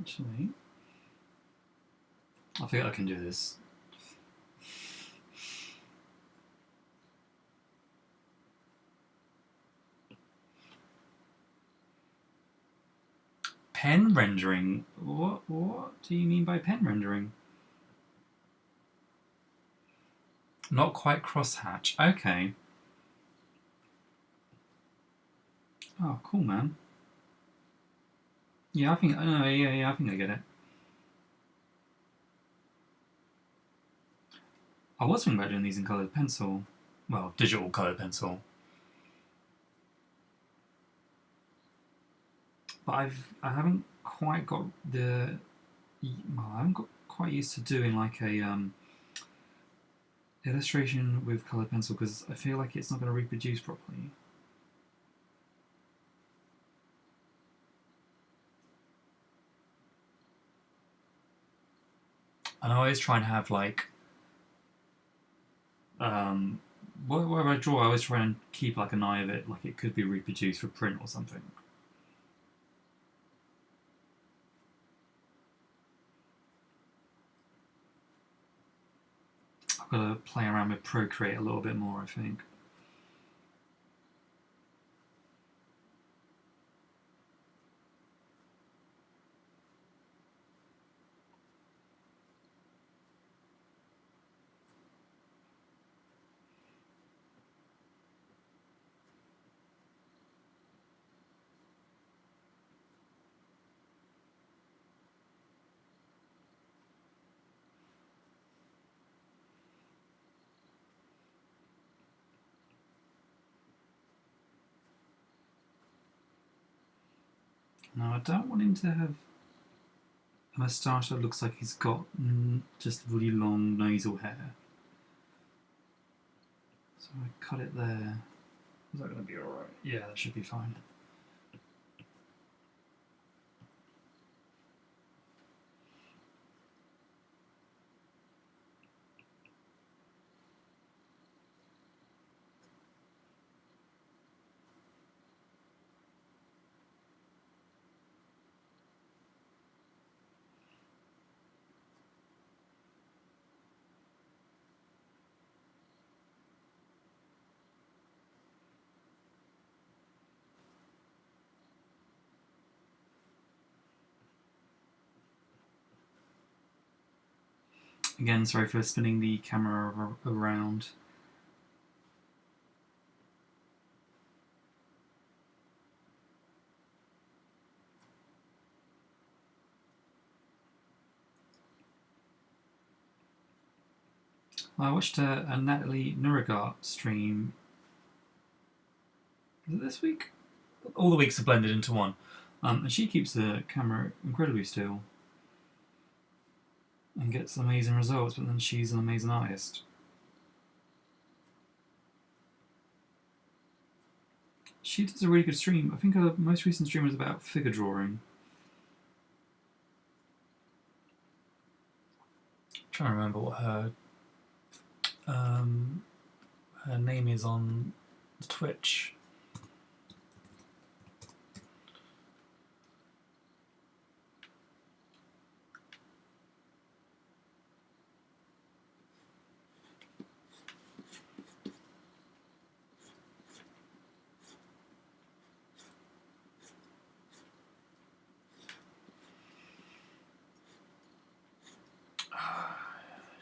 Actually, I think I can do this. Pen rendering? What do you mean by pen rendering? Not quite crosshatch. Okay. Oh, cool, man. Yeah, I think. Yeah, I think I get it. I was thinking about doing these in coloured pencil. Well, digital coloured pencil. But I haven't quite got the. Well, I haven't got quite used to doing like a illustration with coloured pencil because I feel like it's not going to reproduce properly. And I always try and have like whatever I draw, I always try and keep like an eye of it, like it could be reproduced for print or something. I've got to play around with Procreate a little bit more, I think. Now, I don't want him to have a moustache that looks like he's got just really long nasal hair. So I cut it there. Is that going to be alright? Yeah, that should be fine. Again, sorry for spinning the camera around. I watched a Natalie Nurigat stream. Was it this week? All the weeks are blended into one. And she keeps the camera incredibly still and gets amazing results, but then she's an amazing artist. She does a really good stream. I think her most recent stream was about figure drawing. I'm trying to remember what her name is on Twitch.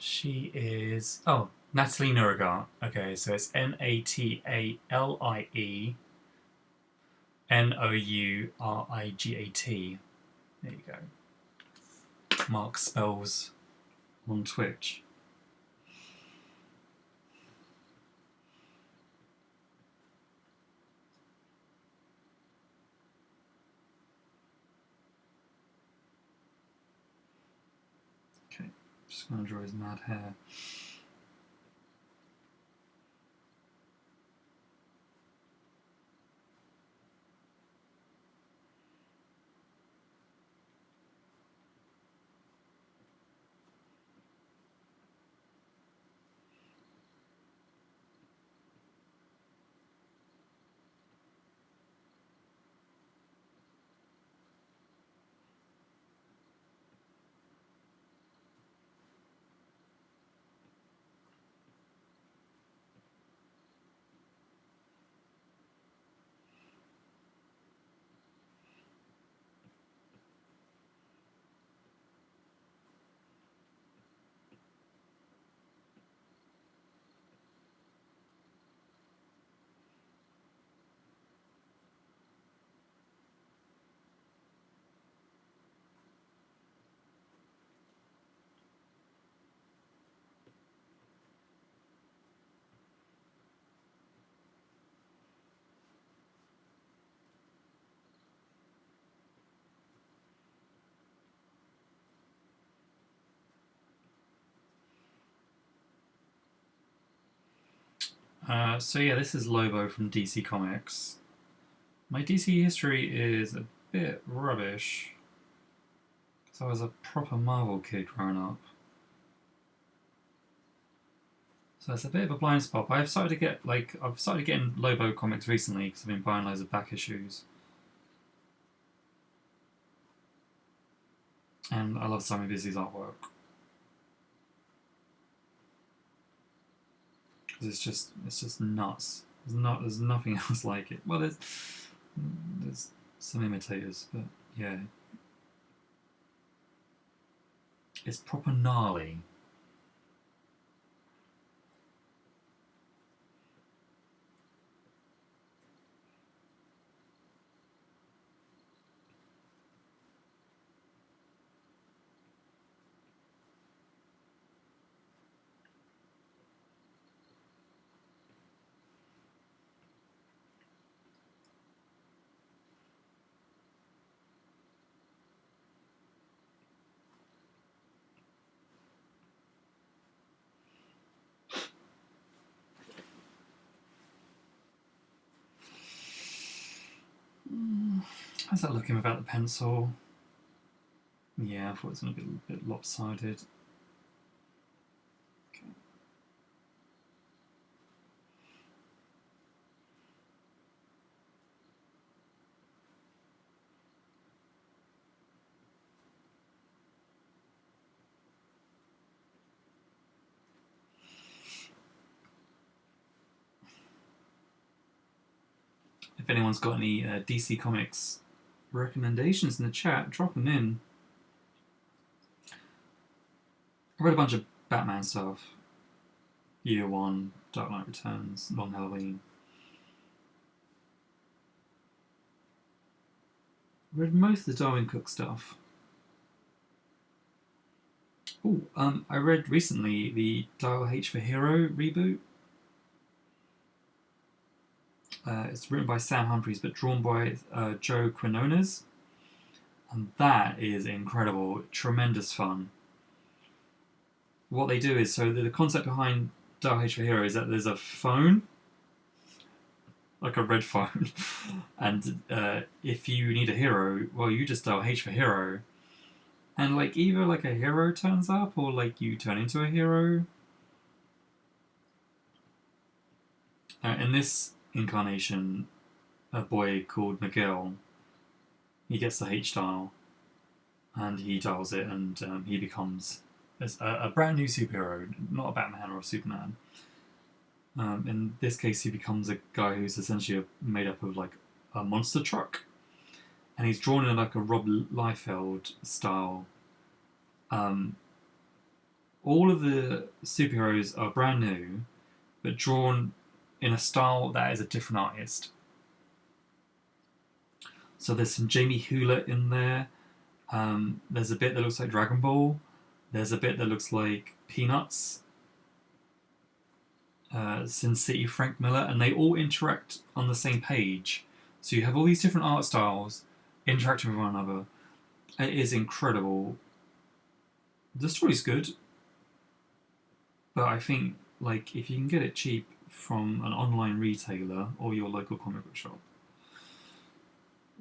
She is Natalie Nurigat. Okay, so it's Natalie Nourigat. There you go. Marc spells on Twitch. Okay, just gonna draw his mad hair. So yeah, this is Lobo from DC Comics. My DC history is a bit rubbish, because I was a proper Marvel kid growing up. So it's a bit of a blind spot. But I've started getting Lobo comics recently because I've been buying loads of back issues. And I love Simon Bisley's artwork. Because it's just nuts. There's nothing else like it. Well, there's some imitators, but yeah, it's proper gnarly. How's that looking without the pencil? Yeah, I thought it was going to be a bit lopsided. Okay. If anyone's got any DC Comics recommendations in the chat, drop them in. I read a bunch of Batman stuff. Year One, Dark Knight Returns, Long Halloween. Read most of the Darwin Cook stuff. Oh, I read recently the Dial H for Hero reboot. It's written by Sam Humphries but drawn by Joe Quinones. And that is incredible. Tremendous fun. What they do is, so the concept behind Dial H for Hero is that there's a phone, like a red phone, and if you need a hero, well, you just dial H for Hero, and like either like a hero turns up or like you turn into a hero. In this incarnation, a boy called Miguel, he gets the H dial, and he dials it, and he becomes a brand new superhero, not a Batman or a Superman. In this case, he becomes a guy who's essentially made up of like a monster truck, and he's drawn in like a Rob Liefeld style. All of the superheroes are brand new, but drawn in a style that is a different artist. So there's some Jamie Hewlett in there. There's a bit that looks like Dragon Ball. There's a bit that looks like Peanuts. Sin City, Frank Miller, and they all interact on the same page. So you have all these different art styles interacting with one another. It is incredible. The story's good, but I think like if you can get it cheap from an online retailer or your local comic book shop,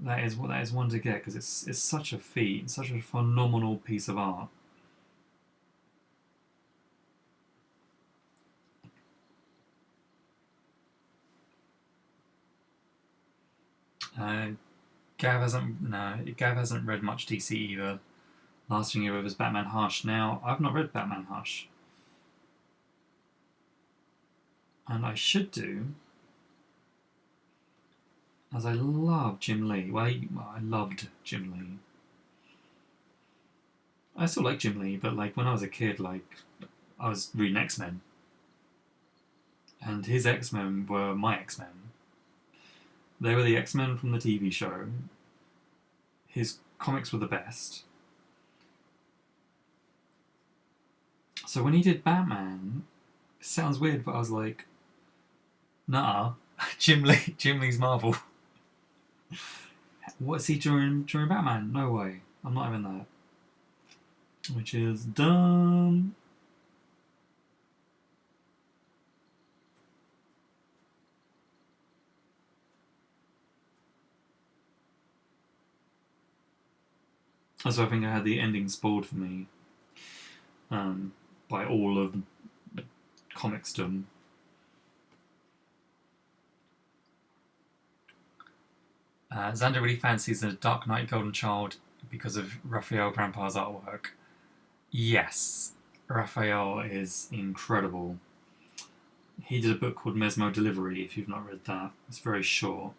that is one to get, because it's such a feat, such a phenomenal piece of art. Gav hasn't read much DC either. Last thing he read was Batman Hush. Now, I've not read Batman Hush, and I should do, as I love Jim Lee. Well, I loved Jim Lee. I still like Jim Lee, but like when I was a kid, like I was reading X-Men, and his X-Men were my X-Men. They were the X-Men from the TV show. His comics were the best. So when he did Batman, it sounds weird, but I was like, nah, Jim Lee's Marvel. What's he during Batman? No way. I'm not having that. Which is dumb. So I think I had the ending spoiled for me by all of comicsdom. Xander really fancies the Dark Knight Golden Child because of Raphael Grandpa's artwork. Yes, Raphael is incredible. He did a book called Mesmo Delivery, if you've not read that. It's very short.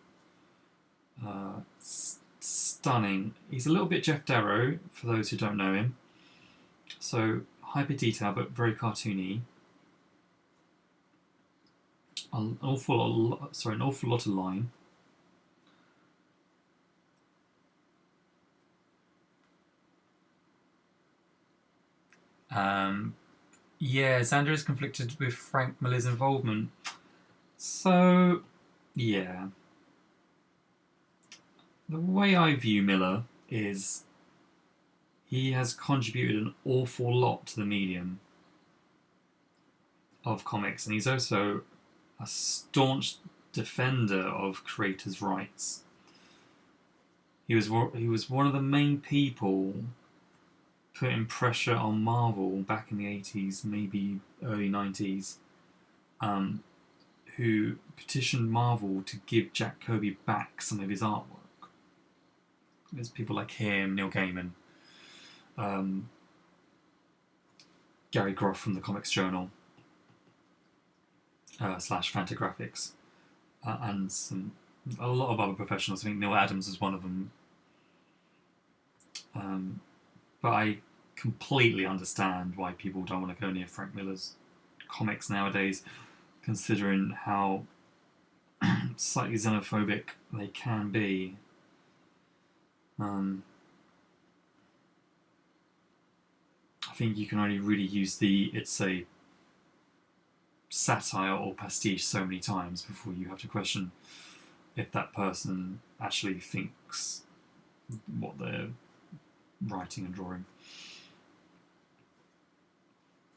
Stunning. He's a little bit Jeff Darrow, for those who don't know him. So, hyper detail, but very cartoony. An awful lot of line. Yeah, Xander is conflicted with Frank Miller's involvement. So, yeah. The way I view Miller is he has contributed an awful lot to the medium of comics, and he's also a staunch defender of creators' rights. He was one of the main people putting pressure on Marvel back in the 80s, maybe early 90s, who petitioned Marvel to give Jack Kirby back some of his artwork. There's people like him, Neil Gaiman, Gary Groff from the Comics Journal / Fantagraphics, and a lot of other professionals. I think Neil Adams is one of them. But I completely understand why people don't want to go near Frank Miller's comics nowadays, considering how slightly xenophobic they can be. I think you can only really use it's a satire or pastiche so many times before you have to question if that person actually thinks what they're writing and drawing.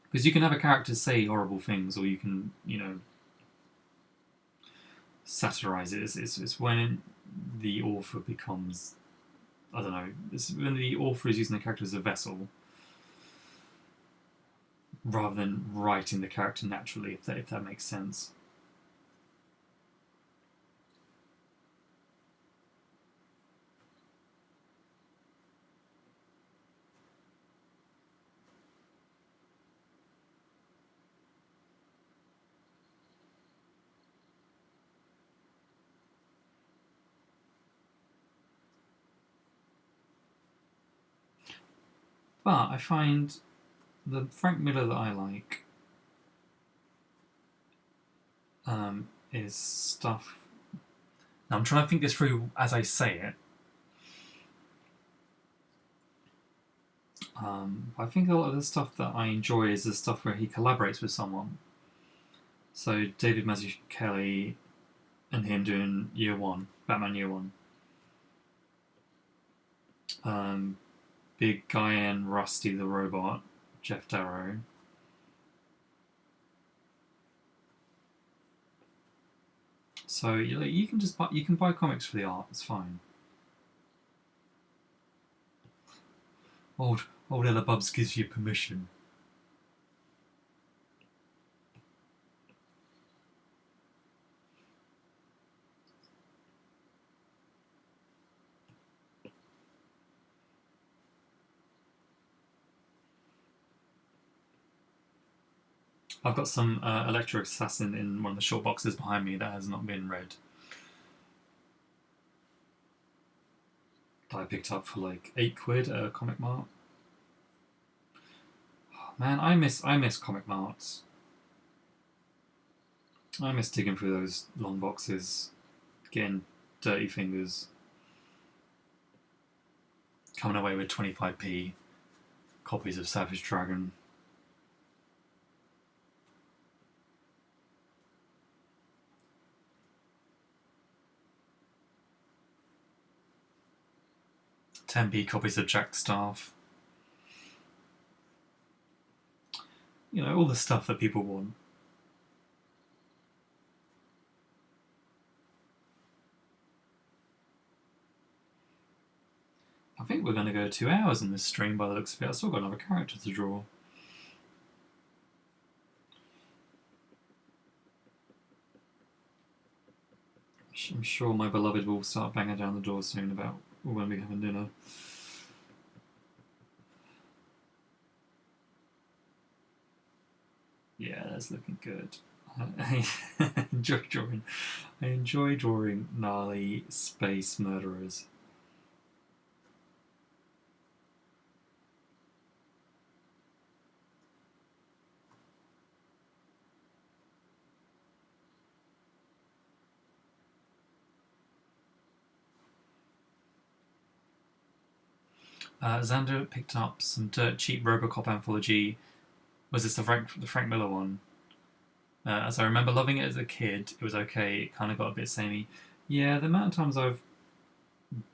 Because you can have a character say horrible things, or you can, satirize it. It's when the author becomes, I don't know, it's when the author is using the character as a vessel rather than writing the character naturally, if that makes sense. But I find the Frank Miller that I like is stuff. Now I'm trying to think this through as I say it. I think a lot of the stuff that I enjoy is the stuff where he collaborates with someone. So David Mazzucchelli and him doing Year One, Batman Year One. Big Guy and Rusty the Robot, Jeff Darrow. So you can just you can buy comics for the art. It's fine. Old Ella Bubs gives you permission. I've got some Electro Assassin in one of the short boxes behind me that has not been read. That I picked up for like £8 at a comic mart. Oh, man, I miss comic marts. I miss digging through those long boxes, getting dirty fingers, coming away with 25p copies of Savage Dragon. £10p copies of Jack Staff. All the stuff that people want. I think we're going to go 2 hours in this stream by the looks of it. I've still got another character to draw. I'm sure my beloved will start banging down the door soon about when we're having dinner. Yeah, that's looking good. I enjoy drawing gnarly space murderers. Xander picked up some dirt cheap Robocop anthology. Was this the Frank Miller one? As I remember loving it as a kid, it was okay. It kind of got a bit samey. Yeah, the amount of times I've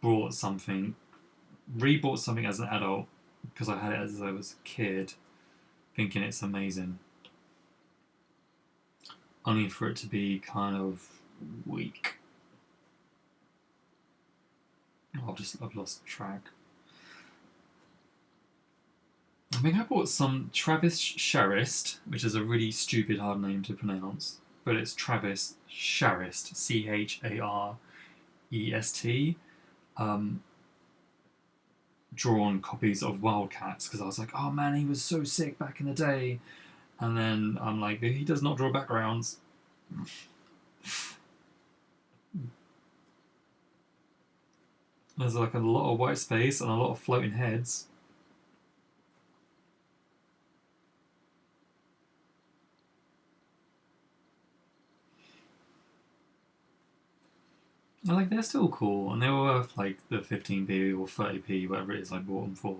rebought something as an adult because I had it as I was a kid, thinking it's amazing, only for it to be kind of weak. I've lost track. I think I bought some Travis Charest, which is a really stupid hard name to pronounce, but it's Travis Charest, Charest. Drawn copies of Wildcats because I was like, oh man, he was so sick back in the day, and then I'm like, he does not draw backgrounds. There's like a lot of white space and a lot of floating heads. Like they're still cool, and they were worth like the 15p or 30p, whatever it is I bought them for.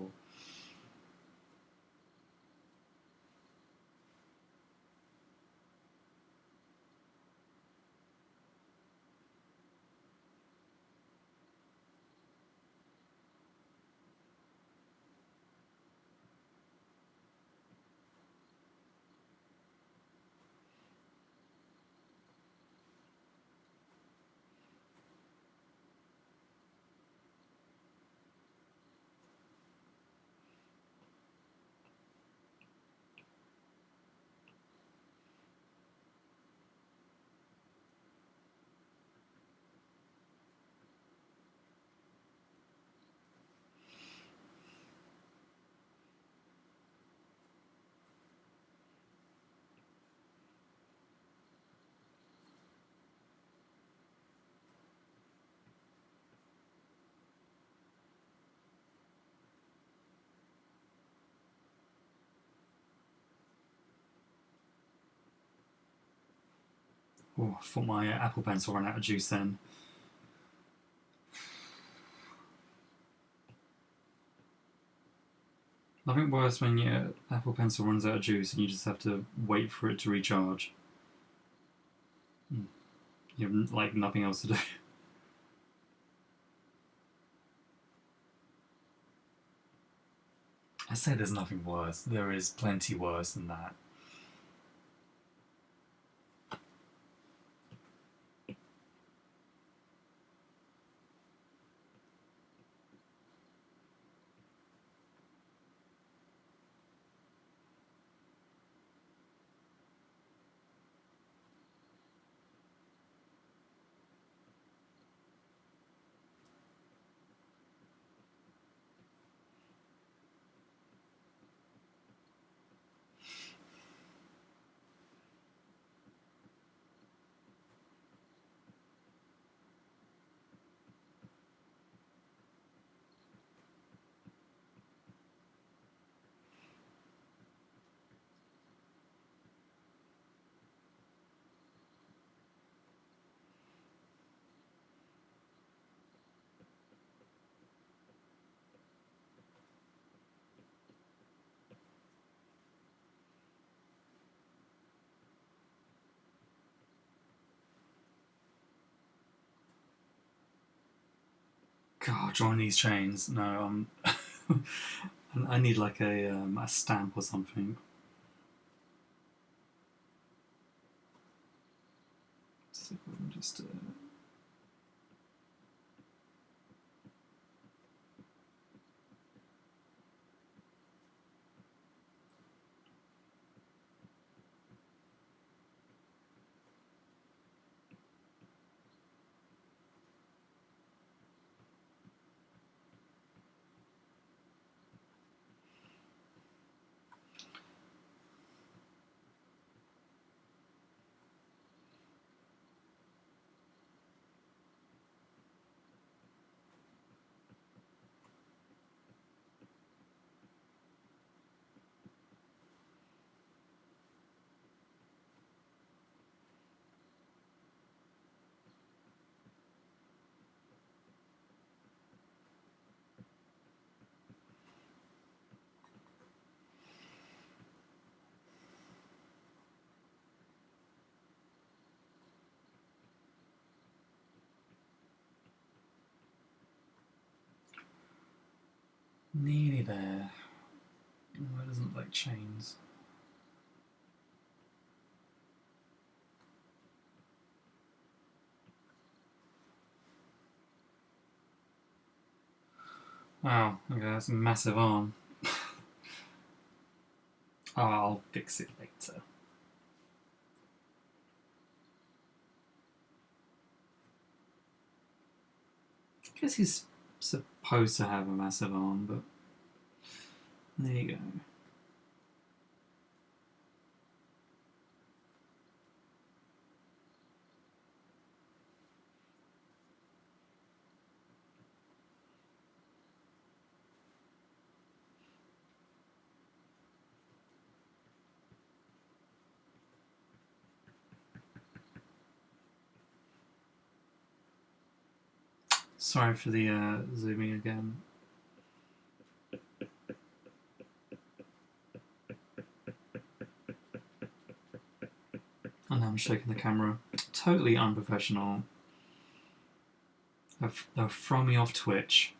Oh, I thought my Apple Pencil ran out of juice then. Nothing worse when your Apple Pencil runs out of juice and you just have to wait for it to recharge. You have like nothing else to do. I say there's nothing worse. There is plenty worse than that. God, drawing these chains. No, I need like a stamp or something. So just nearly there. Oh, it doesn't look like chains. Wow, okay, that's a massive arm. Oh, I'll fix it later. I guess he's supposed to have a massive arm, but there you go. Sorry for the zooming again. And now I'm shaking the camera. Totally unprofessional. They'll throw me off Twitch.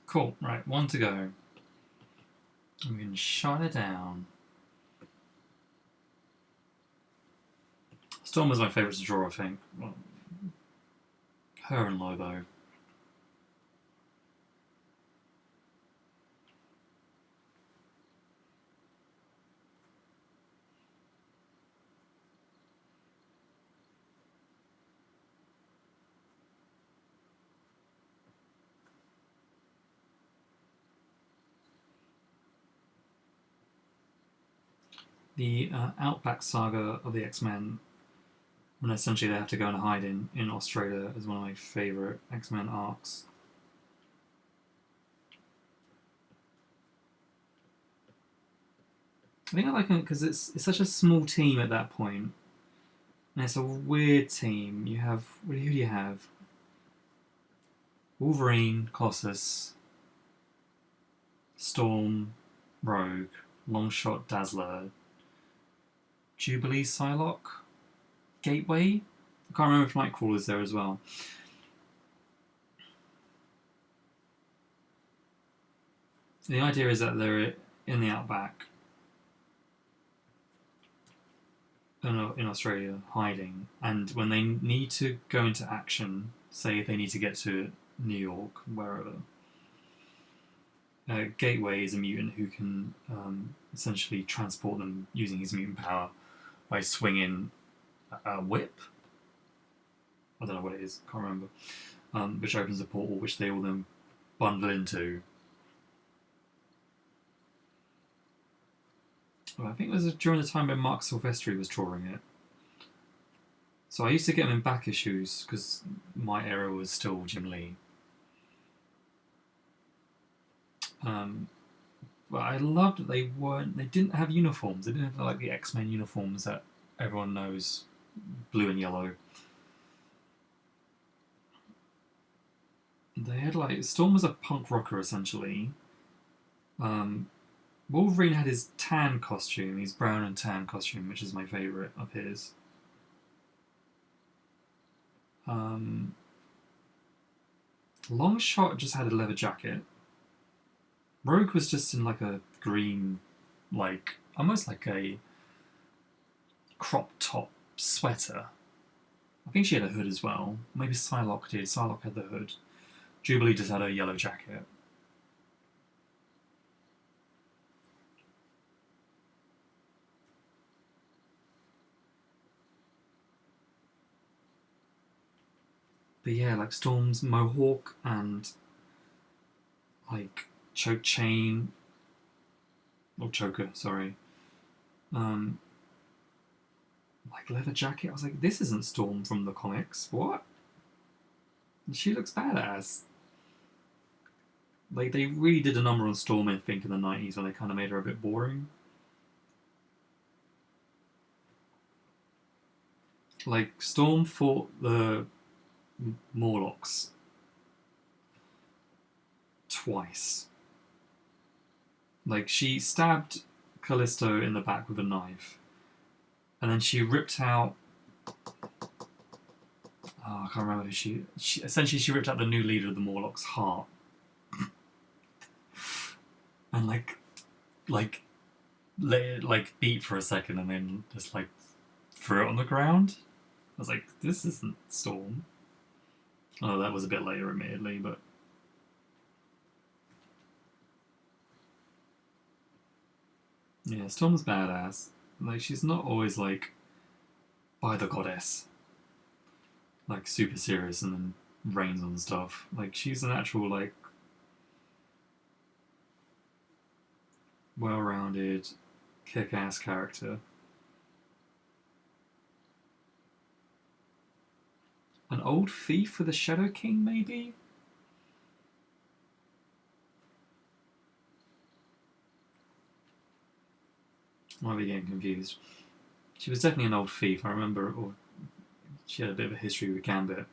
Cool, right, one to go. We can shut it down. Storm was my favourite to draw, I think. Well, her and Lobo. The Outback saga of the X-Men, when essentially they have to go and hide in Australia, is one of my favourite X-Men arcs. I think I like it because it's such a small team at that point, and it's a weird team. You have who do you have? Wolverine, Colossus, Storm, Rogue, Longshot, Dazzler, Jubilee, Psylocke, Gateway. I can't remember if Nightcrawler's there as well. The idea is that they're in the outback in Australia, hiding, and when they need to go into action, say if they need to get to New York, wherever, Gateway is a mutant who can essentially transport them using his mutant power by swinging a whip. I don't know what it is, can't remember. Which opens a portal, which they all then bundle into. Well, I think it was during the time when Marc Silvestri was drawing it. So I used to get them in back issues because my era was still Jim Lee. But I loved that they didn't have uniforms. They didn't have like the X-Men uniforms that everyone knows, blue and yellow. They had like Storm was a punk rocker essentially. Wolverine had his tan costume, his brown and tan costume, which is my favourite of his. Longshot just had a leather jacket. Rogue was just in like a green, like almost like a crop top sweater. I think she had a hood as well. Maybe Psylocke did. Psylocke had the hood. Jubilee just had a yellow jacket. But yeah, like Storm's mohawk and like choke chain or choker, sorry. like leather jacket. I was like, this isn't Storm from the comics. What? And she looks badass. Like they really did a number on Storm, I think, in the 90s when they kind of made her a bit boring. Like Storm fought the Morlocks twice. Like she stabbed Callisto in the back with a knife, and then she ripped out. Oh, I can't remember who she. Essentially, she ripped out the new leader of the Morlocks' heart, and like let it like beat for a second, and then just like threw it on the ground. I was like, this isn't Storm. Oh, that was a bit later, admittedly, but yeah, Storm's badass. Like she's not always like by the goddess, like super serious and then rains on stuff. Like she's an actual like well-rounded, kick-ass character. An old thief with a Shadow King, maybe? Might be getting confused. She was definitely an old thief, I remember, or she had a bit of a history with Gambit.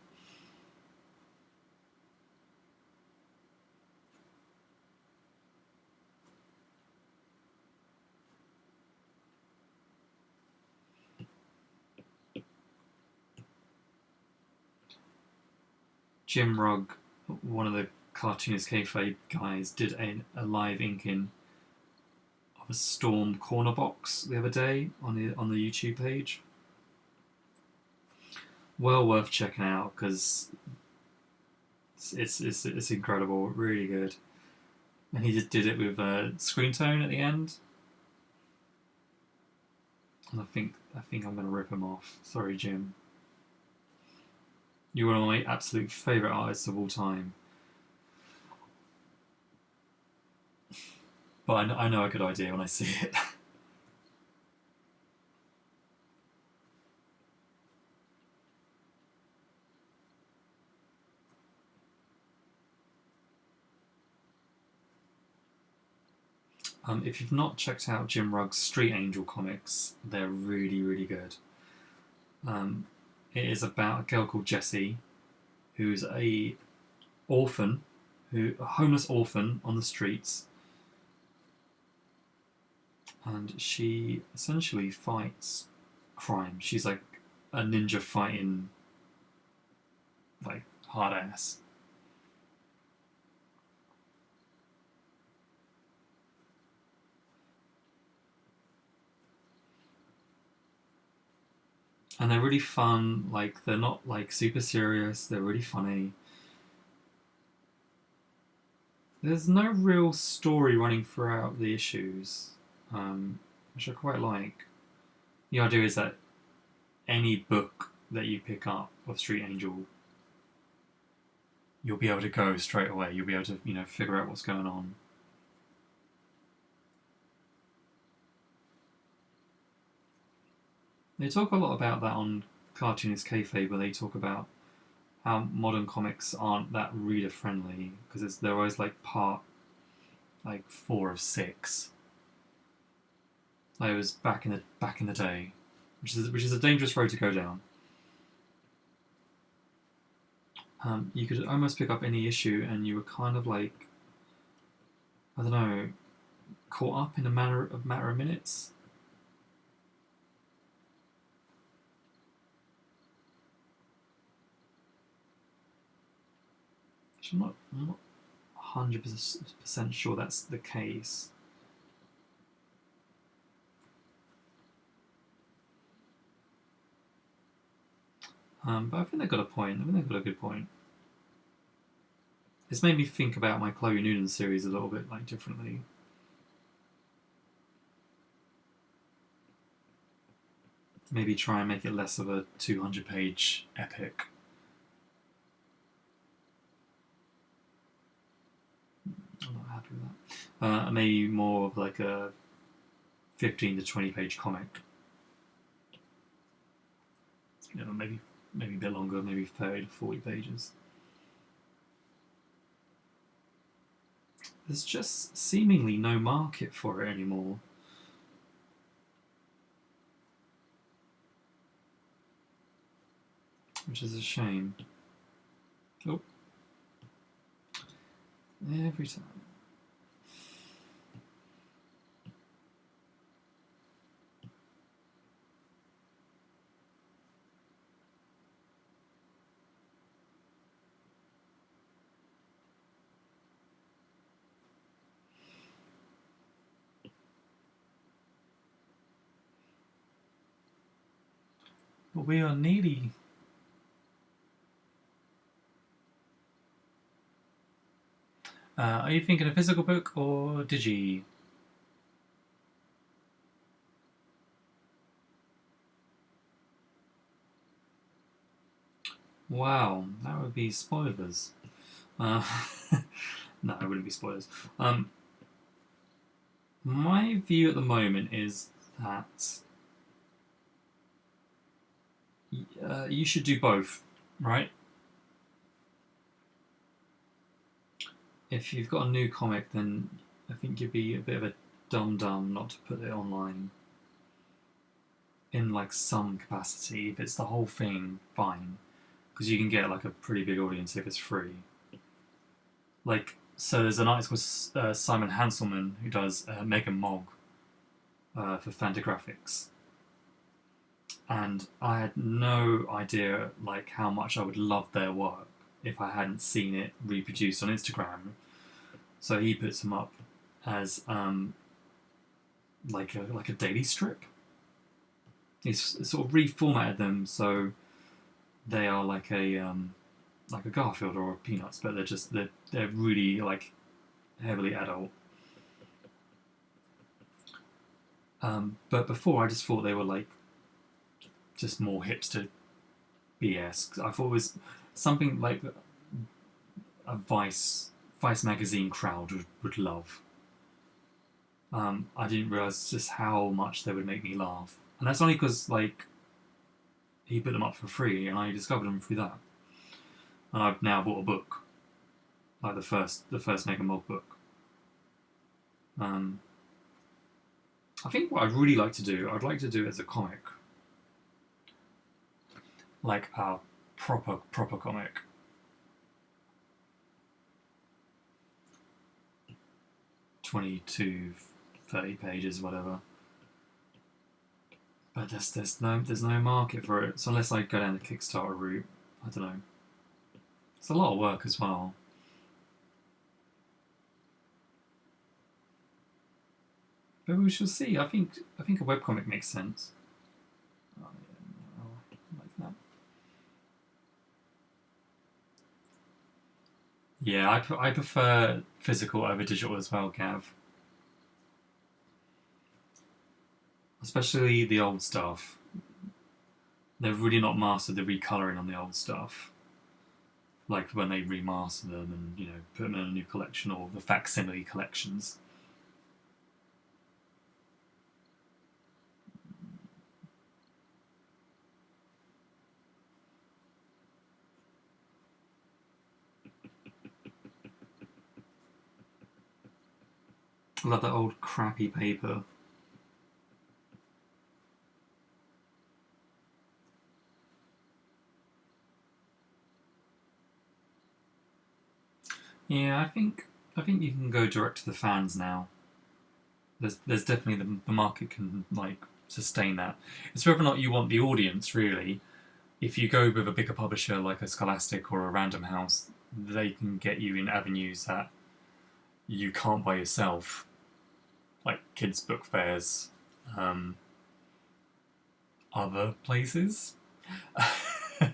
Jim Rugg, one of the cartoonist kayfabe guys, did a live inking of a Storm corner box the other day on the YouTube page. Well worth checking out because it's incredible, really good. And he just did it with screen tone at the end. And I think I'm gonna rip him off. Sorry, Jim. You're one of my absolute favourite artists of all time. But I know a good idea when I see it. If you've not checked out Jim Rugg's Street Angel comics, they're really, really good. It is about a girl called Jessie, who's a homeless orphan on the streets, and she essentially fights crime. She's like a ninja fighting, like hard ass. And they're really fun. Like they're not like super serious. They're really funny. There's no real story running throughout the issues, which I quite like. The idea is that any book that you pick up of Street Angel, you'll be able to go straight away. You'll be able to, figure out what's going on. They talk a lot about that on Cartoonist Kayfabe, where they talk about how modern comics aren't that reader friendly because they're always like part like 4 of 6. Like it was back in the day, which is a dangerous road to go down. You could almost pick up any issue and you were kind of like, I don't know, caught up in a matter of minutes. Which I'm not 100% sure that's the case. But I think they've got a point. I think they've got a good point. It's made me think about my Chloe Noonan series a little bit like differently. Maybe try and make it less of a 200-page epic. I'm not happy with that. Maybe more of like a 15 to 20-page comic. maybe a bit longer, maybe 30 to 40 pages. There's just seemingly no market for it anymore. Which is a shame. Oh. Every time. But we are nearly... are you thinking a physical book or digi? Wow, that would be spoilers. No, it wouldn't be spoilers. My view at the moment is that you should do both, right? If you've got a new comic, then I think you'd be a bit of a dum-dum not to put it online in like some capacity. If it's the whole thing, fine, because you can get like a pretty big audience if it's free. Like, so there's an artist called Simon Hanselman who does Mega Mog for Fantagraphics, and I had no idea like how much I would love their work if I hadn't seen it reproduced on Instagram. So he puts them up as like a daily strip. He's sort of reformatted them so they are like a Garfield or a Peanuts, but they're really like heavily adult. But before I just thought they were like just more hipster BS. I thought it was something like a Vice magazine crowd would love. I didn't realise just how much they would make me laugh, and that's only because like he put them up for free, and I discovered them through that. And I've now bought a book, like the first Mega Mod book. I think what I'd really like to do, I'd like to do it as a comic, like a proper comic. 20 to 30 pages, whatever. But there's no market for it. So unless I go down the Kickstarter route, I don't know. It's a lot of work as well. But we shall see. I think a webcomic makes sense. Oh, yeah, no, like that. Yeah, I prefer physical over digital as well, Gav. Especially the old stuff. They've really not mastered the recolouring on the old stuff. Like when they remaster them and put them in a new collection or the facsimile collections. I love that old crappy paper. Yeah, I think you can go direct to the fans now. There's definitely the market can like sustain that. It's whether or not you want the audience really. If you go with a bigger publisher like a Scholastic or a Random House, they can get you in avenues that you can't by yourself, like kids' book fairs, other places. So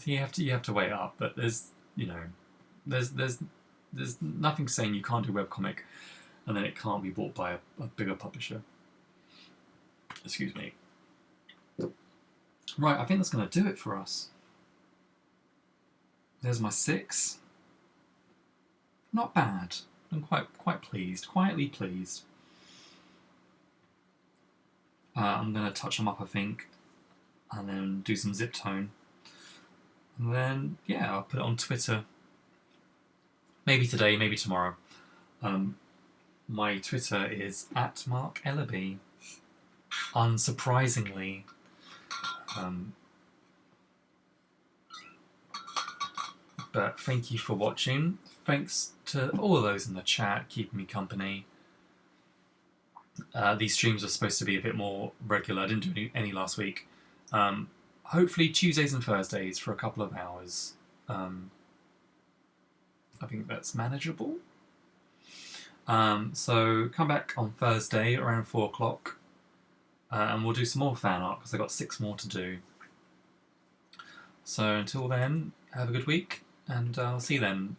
you have to weigh it up, but there's nothing saying you can't do webcomic and then it can't be bought by a bigger publisher. Excuse me. Right, I think that's going to do it for us. There's my 6. Not bad. I'm quite pleased. Quietly pleased. I'm going to touch them up, I think, and then do some zip tone. And then, yeah, I'll put it on Twitter. Maybe today, maybe tomorrow. My Twitter is @MarcEllaby. Unsurprisingly. But thank you for watching. Thanks to all of those in the chat keeping me company. These streams are supposed to be a bit more regular. I didn't do any last week. Hopefully Tuesdays and Thursdays for a couple of hours. I think that's manageable. So come back on Thursday around 4 o'clock and we'll do some more fan art because I've got 6 more to do. So until then, have a good week and I'll see you then.